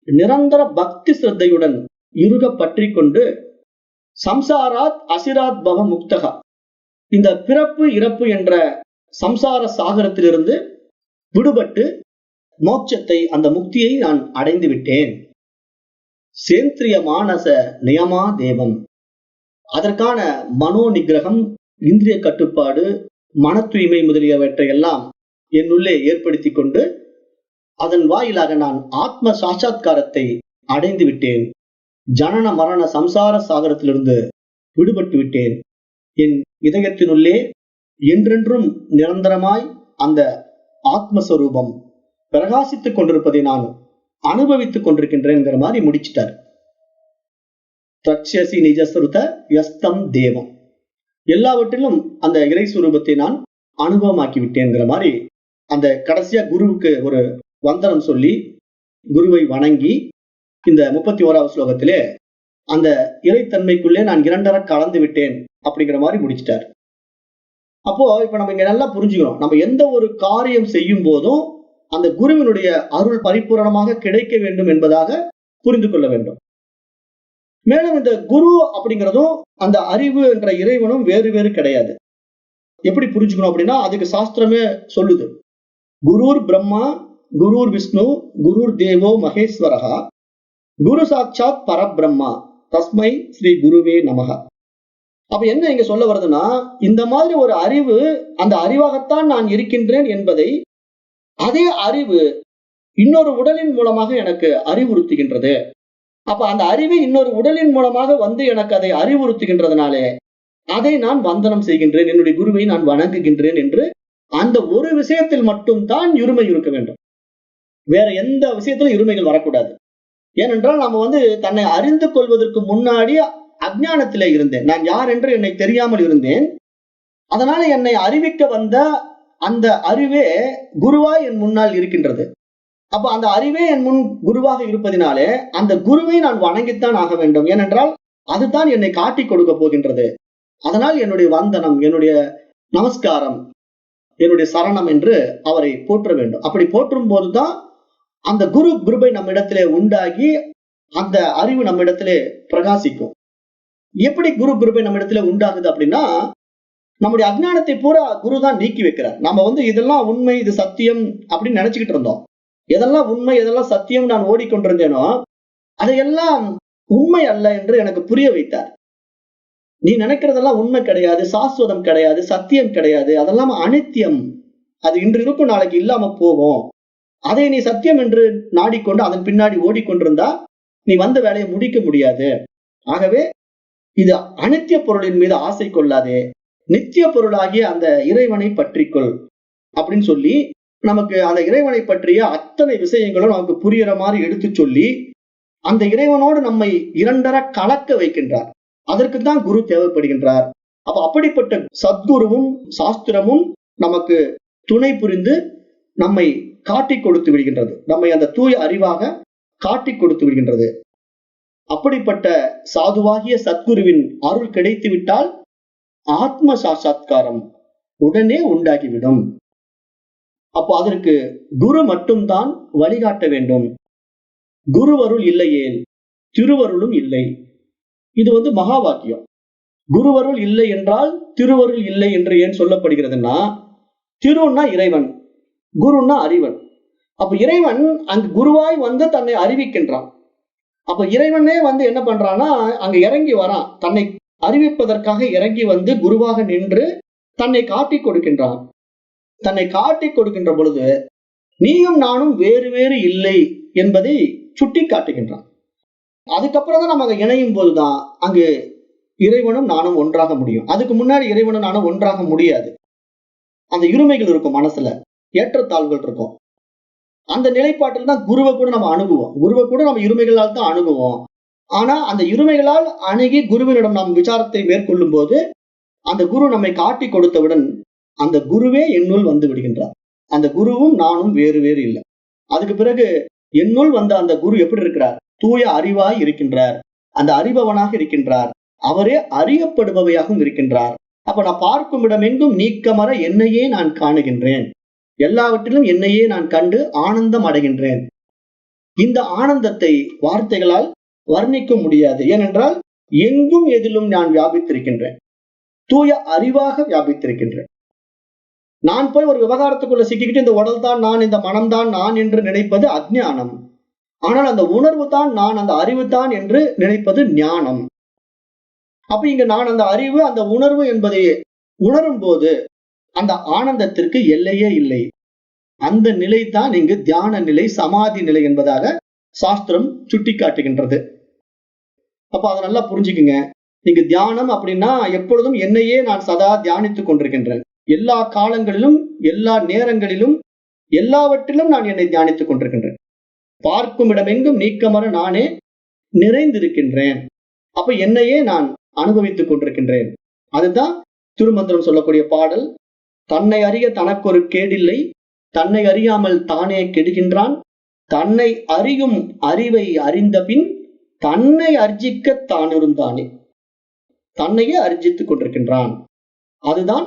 நிரந்தர பக்தி சிரத்தையுடன் இறுக பற்றி கொண்டு, சம்சாராத் அசிராத் பவ முக்தகா, இந்த பிறப்பு இறப்பு என்ற சம்சார சாகரத்திலிருந்து விடுபட்டு மோட்சத்தை, அந்த முக்தியை நான் அடைந்து விட்டேன். சேந்திரிய மானச நியமா தேவம், அதற்கான மனோ நிகிரகம், இந்திரிய கட்டுப்பாடு, மன தூய்மை முதலியவற்றை எல்லாம் என்னுள்ளே ஏற்படுத்தி கொண்டு அதன் வாயிலாக நான் ஆத்ம சாட்சாத்காரத்தை அடைந்து விட்டேன். ஜனன மரண சம்சார சாகரத்திலிருந்து விடுபட்டு விட்டேன். என் இதயத்தினுள்ளே என்றென்றும் நிரந்தரமாய் அந்த ஆத்மஸ்வரூபம் பிரகாசித்துக் கொண்டிருப்பதை நான் அனுபவித்துக் கொண்டிருக்கின்றேங்கிற மாதிரி முடிச்சிட்டார். தக்ஷசி நிஜஸ்ருத யஸ்தம் தேவம், எல்லாவற்றிலும் அந்த இறை சுரூபத்தை நான் அனுபவமாக்கி விட்டேங்கிற மாதிரி அந்த கடைசியா குருவுக்கு ஒரு வந்தனம் சொல்லி குருவை வணங்கி இந்த 31வது ஸ்லோகத்திலே அந்த இறைத்தன்மைக்குள்ளே நான் இரண்டர கலந்து விட்டேன் அப்படிங்கிற மாதிரி முடிச்சிட்டார். அப்போ இப்ப நம்ம இங்க நல்லா புரிஞ்சுக்கிறோம், நம்ம எந்த ஒரு காரியம் செய்யும் போதும் அந்த குருவினுடைய அருள் பரிபூரணமாக கிடைக்க வேண்டும் என்பதாக புரிந்து கொள்ள வேண்டும். மேலும் இந்த குரு அப்படிங்கிறதும் அந்த அறிவு என்ற இறைவனும் வேறு வேறு கிடையாது. எப்படி புரிஞ்சுக்கணும் அப்படின்னா, அதுக்கு சாஸ்திரமே சொல்லுது, குருர் பிரம்மா குருர் விஷ்ணு குருர் தேவோ மகேஸ்வரஹா குரு சாட்சாத் பரபிரம்மா தஸ்மை ஸ்ரீ குருவே நமஹ. அப்ப என்ன இங்க சொல்ல வருதுன்னா, இந்த மாதிரி ஒரு அறிவு, அந்த அறிவாகத்தான் நான் இருக்கின்றேன் என்பதை அதே அறிவு இன்னொரு உடலின் மூலமாக எனக்கு அறிவுறுத்துகின்றது. அப்ப அந்த அறிவை இன்னொரு உடலின் மூலமாக வந்து எனக்கு அதை அறிவுறுத்துகின்றதுனாலே அதை நான் வந்தனம் செய்கின்றேன், என்னுடைய குருவை நான் வணங்குகின்றேன் என்று அந்த ஒரு விஷயத்தில் மட்டும் தான் இருமை இருக்க வேண்டும். வேற எந்த விஷயத்திலும் இருமைகள் வரக்கூடாது. ஏனென்றால் நாம தன்னை அறிந்து கொள்வதற்கு முன்னாடி அஞ்ஞானத்திலே இருந்தேன், நான் யார் என்று என்னை தெரியாமல் இருந்தேன். அதனால என்னை அறிவிக்க வந்த அந்த அறிவே குருவாய் என் முன்னால் இருக்கின்றது. அப்ப அந்த அறிவே என் முன் குருவாக இருப்பதினாலே அந்த குருவை நான் வணங்கித்தான் ஆக வேண்டும். ஏனென்றால் அதுதான் என்னை காட்டி கொடுக்க போகின்றது. அதனால் என்னுடைய வந்தனம், என்னுடைய நமஸ்காரம், என்னுடைய சரணம் என்று அவரை போற்ற வேண்டும். அப்படி போற்றும் போதுதான் அந்த குரு கிருபை நம்மிடத்திலே உண்டாகி அந்த அறிவு நம்மிடத்திலே பிரகாசிக்கும். எப்படி குரு கிருபை நம்மிடத்திலே உண்டாகுது அப்படின்னா, நம்முடைய அஜ்ஞானத்தை பூரா குரு தான் நீக்கி வைக்கிறார். நம்ம இதெல்லாம் உண்மை, இது சத்தியம் அப்படின்னு நினைச்சுக்கிட்டு இருந்தோம். எதெல்லாம் உண்மை, எதெல்லாம் சத்தியம் நான் ஓடிக்கொண்டிருந்தேனோ அதையெல்லாம் உண்மை அல்ல என்று எனக்கு புரிய வைத்தார். நீ நினைக்கிறதெல்லாம் உண்மை கிடையாது, சாஸ்வதம் கிடையாது, சத்தியம் கிடையாது, அதெல்லாம் அனித்தியம். அது இன்று இருக்கும், நாளைக்கு இல்லாம போகும். அதை நீ சத்தியம் என்று நாடிக்கொண்டு அதன் பின்னாடி ஓடிக்கொண்டிருந்தா நீ வந்த வேலையை முடிக்க முடியாது. ஆகவே இது அனித்திய பொருளின் மீது ஆசை கொள்ளாதே, நித்திய பொருளாகிய அந்த இறைவனை பற்றிக்கொள் அப்படின்னு சொல்லி நமக்கு அந்த இறைவனை பற்றிய அத்தனை விஷயங்களும் நமக்கு புரியுற மாதிரி எடுத்து சொல்லி அந்த இறைவனோடு நம்மை இரண்டர கலக்க வைக்கின்றார். அதற்கு தான் குரு தேவைப்படுகின்றார். அப்ப அப்படிப்பட்ட சத்குருவும் சாஸ்திரமும் நமக்கு துணை புரிந்து நம்மை காட்டி கொடுத்து விடுகின்றது, நம்மை அந்த தூய அறிவாக காட்டி கொடுத்து விடுகின்றது. அப்படிப்பட்ட சாதுவாகிய சத்குருவின் அருள் கிடைத்து விட்டால் ஆத்ம சாட்சாத்காரம் உடனே உண்டாகிவிடும். அப்போ அதற்கு குரு மட்டும்தான் வழிகாட்ட வேண்டும். குருவருள் இல்லையேல் திருவருளும் இல்லை. இது மகா வாக்கியம். குருவருள் இல்லை என்றால் திருவருள் இல்லை என்று ஏன் சொல்லப்படுகிறதுனா, திருன்னா இறைவன், குருன்னா அறிவன். அப்ப இறைவன் அங்கு குருவாய் தன்னை அறிவிக்கின்றான். அப்ப இறைவனே என்ன பண்றான்னா, அங்க இறங்கி வரான், தன்னை அறிவிப்பதற்காக இறங்கி குருவாக நின்று தன்னை காட்டி கொடுக்கின்றான். தன்னை காட்டி கொடுக்கின்ற பொழுது நீயும் நானும் வேறு வேறு இல்லை என்பதை சுட்டி காட்டுகின்றான். அதுக்கப்புறம் தான் நம்ம அங்க இணையும் போதுதான் அங்கு இறைவனும் நானும் ஒன்றாக முடியும். அதுக்கு முன்னாடி இறைவனும் நானும் ஒன்றாக முடியாது. அந்த இருமைகள் இருக்கும், மனசுல ஏற்றத்தாழ்வுகள் இருக்கும். அந்த நிலைப்பாட்டில் தான் குருவை கூட நம்ம அணுகுவோம். குருவை கூட நம்ம இருமைகளால் தான் அணுகுவோம். ஆனா அந்த இருமைகளால் அணுகி குருவினிடம் நாம் விசாரத்தை மேற்கொள்ளும் போது அந்த குரு நம்மை காட்டி கொடுத்தவுடன் அந்த குருவே என்னுள் வந்து விடுகின்றார். அந்த குருவும் நானும் வேறு வேறு இல்லை. அதுக்கு பிறகு என்னுள் வந்த அந்த குரு எப்படி இருக்கிறார்? தூய அறிவாய் இருக்கின்றார். அந்த அறிபவனாக இருக்கின்றார். அவரே அறியப்படுபவையாகவும் இருக்கின்றார். அப்ப நான் பார்க்கும் இடமெங்கும் நீக்கமற என்னையே நான் காணுகின்றேன். எல்லாவற்றிலும் என்னையே நான் கண்டு ஆனந்தம் அடைகின்றேன். இந்த ஆனந்தத்தை வார்த்தைகளால் வர்ணிக்க முடியாது. ஏனென்றால் எங்கும் எதிலும் நான் வியாபித்திருக்கின்றேன். தூய அறிவாக வியாபித்திருக்கின்றேன். நான் போய் ஒரு விவகாரத்துக்குள்ள சிக்கிக்கிட்டு இந்த உடல் தான் நான், இந்த மனம்தான் நான் என்று நினைப்பது அஞ்ஞானம். ஆனால் அந்த உணர்வு தான் நான், அந்த அறிவு தான் என்று நினைப்பது ஞானம். அப்ப இங்க நான் அந்த அறிவு, அந்த உணர்வு என்பதை உணரும் போது அந்த ஆனந்தத்திற்கு எல்லையே இல்லை. அந்த நிலை தான் இங்கு தியான நிலை, சமாதி நிலை என்பதாக சாஸ்திரம் சுட்டி காட்டுகின்றது. அப்ப அதை நல்லா புரிஞ்சுக்குங்க. இங்கு தியானம் அப்படின்னா எப்பொழுதும் என்னையே நான் சதா தியானித்துக் கொண்டிருக்கின்றேன். எல்லா காலங்களிலும், எல்லா நேரங்களிலும், எல்லாவற்றிலும் நான் என்னை தியானித்துக் கொண்டிருக்கின்றேன். பார்க்கும் இடமெங்கும் நீக்கமற நானே நிறைந்திருக்கின்றேன். அப்ப என்னையே நான் அனுபவித்துக் கொண்டிருக்கின்றேன். அதுதான் திருமந்திரம் சொல்லக்கூடிய பாடல். தன்னை அறிய தனக்கொரு கேடில்லை, தன்னை அறியாமல் தானே கெடுகின்றான், தன்னை அறியும் அறிவை அறிந்த பின் தன்னை அர்ஜிக்க தான் இருந்தானே. தன்னையே அர்ஜித்துக் கொண்டிருக்கின்றான். அதுதான்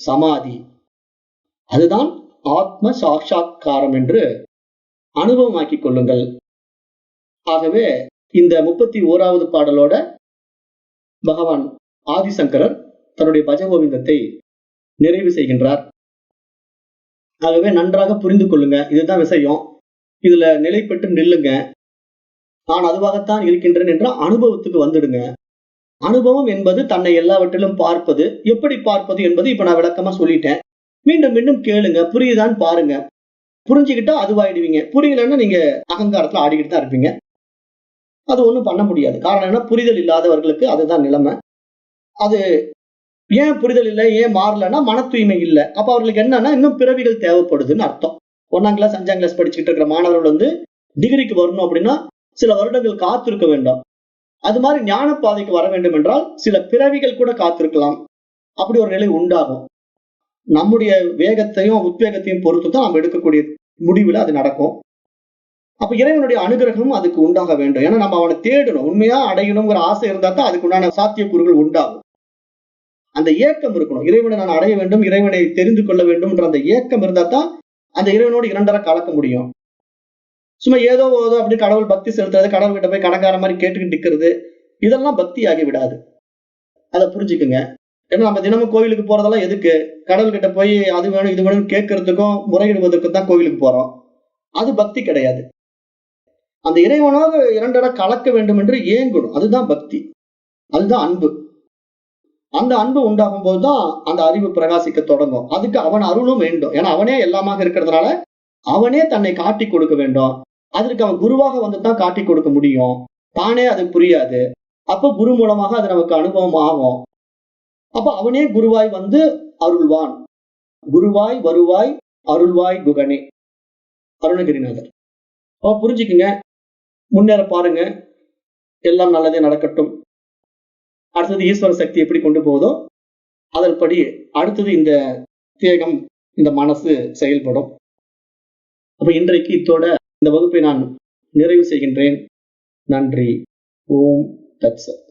சமாதி, அதுதான் ஆத்ம சாட்சா்காரம் என்று அனுபவமாக்கிக் கொள்ளுங்கள். ஆகவே இந்த 31வது பாடலோட பகவான் ஆதிசங்கரர் தன்னுடைய பஜகோவிந்தத்தை நிறைவு செய்கின்றார். ஆகவே நன்றாக புரிந்து கொள்ளுங்க. இதுதான் விஷயம். இதுல நிலை பெற்று நில்லுங்க. நான் அதுவாகத்தான் இருக்கின்றேன் என்ற அனுபவத்துக்கு வந்துடுங்க. அனுபவம் என்பது தன்னை எல்லாவற்றிலும் பார்ப்பது. எப்படி பார்ப்பது என்பது இப்ப நான் விளக்கமா சொல்லிட்டேன். மீண்டும் மீண்டும் கேளுங்க. புரியுதான்னு பாருங்க. புரிஞ்சுக்கிட்டா அதுவாயிடுவீங்க. புரியலன்னா நீங்க அகங்காரத்துல ஆடிக்கிட்டு தான் இருப்பீங்க. அது ஒண்ணும் பண்ண முடியாது. காரணம் என்ன? புரிதல் இல்லாதவர்களுக்கு அதுதான் நிலைமை. அது ஏன் புரிதல் இல்லை, ஏன் மாறலன்னா மன தூய்மை இல்லை. அப்ப அவர்களுக்கு என்னன்னா இன்னும் பிறவிகள் தேவைப்படுதுன்னு அர்த்தம். 1ஆம் கிளாஸ் 5ஆம் கிளாஸ் படிச்சுக்கிட்டு இருக்கிற மாணவர்கள் டிகிரிக்கு வரணும் அப்படின்னா சில வருடங்கள் காத்திருக்க வேண்டும். அது மாதிரி ஞான பாதைக்கு வர வேண்டும் என்றால் சில பிறவிகள் கூட காத்திருக்கலாம். அப்படி ஒரு நிலை உண்டாகும். நம்முடைய வேகத்தையும் உத்வேகத்தையும் பொறுத்து தான் நம்ம எடுக்கக்கூடிய முடிவுல அது நடக்கும். அப்ப இறைவனுடைய அனுகிரகம் அதுக்கு உண்டாக வேண்டும். ஏன்னா நம்ம அவனை தேடணும், உண்மையா அடையணுங்கிற ஆசை இருந்தா தான் அதுக்கு உண்டான சாத்தியக்கூறுகள் உண்டாகும். அந்த ஏக்கம் இருக்கணும். இறைவனை நான் அடைய வேண்டும், இறைவனை தெரிந்து கொள்ள வேண்டும் என்ற அந்த ஏக்கம் இருந்தா தான் அந்த இறைவனோடு இரண்டரை கலக்க முடியும். சும்மா ஏதோ அப்படி கடவுள் பக்தி செலுத்துறது, கடவுள் கிட்ட போய் கடங்கார மாதிரி கேட்டுக்கிட்டு நிற்கிறது, இதெல்லாம் பக்தி ஆகி விடாது. அதை புரிஞ்சுக்குங்க. ஏன்னா நம்ம தினமும் கோவிலுக்கு போறதெல்லாம் எதுக்கு? கடவுள் கிட்ட போய் அது வேணும் இது வேணும் கேட்கறதுக்கும் முறையிடுவதற்கும் தான் கோவிலுக்கு போறோம். அது பக்தி கிடையாது. அந்த இறைவனோட இரண்டரை கலக்க வேண்டும் என்று ஏங்கணும். அதுதான் பக்தி, அதுதான் அன்பு. அந்த அன்பு உண்டாகும் போதுதான் அந்த அறிவு பிரகாசிக்க தொடங்கும். அதுக்கு அவன் அருளும் வேண்டும். ஏன்னா அவனே எல்லாமாக இருக்கிறதுனால அவனே தன்னை காட்டி கொடுக்க வேண்டும். அதற்கு அவன் குருவாக தான் காட்டி கொடுக்க முடியும். தானே அது புரியாது. அப்ப குரு மூலமாக அது நமக்கு அனுபவம் ஆகும். அப்ப அவனே குருவாய் அருள்வான். குருவாய் வருவாய் அருள்வாய் குகனே, அருணகிரிநாதர். அப்ப புரிஞ்சுக்குங்க, முன்னேற பாருங்க. எல்லாம் நல்லதே நடக்கட்டும். அடுத்தது ஈஸ்வர சக்தி எப்படி கொண்டு போகுதோ அதன்படி அடுத்தது இந்த தேகம், இந்த மனசு செயல்படும். அப்ப இன்றைக்கு இத்தோட இந்த வகுப்பை நான் நிறைவு செய்கின்றேன். நன்றி. ஓம் தத்சத்.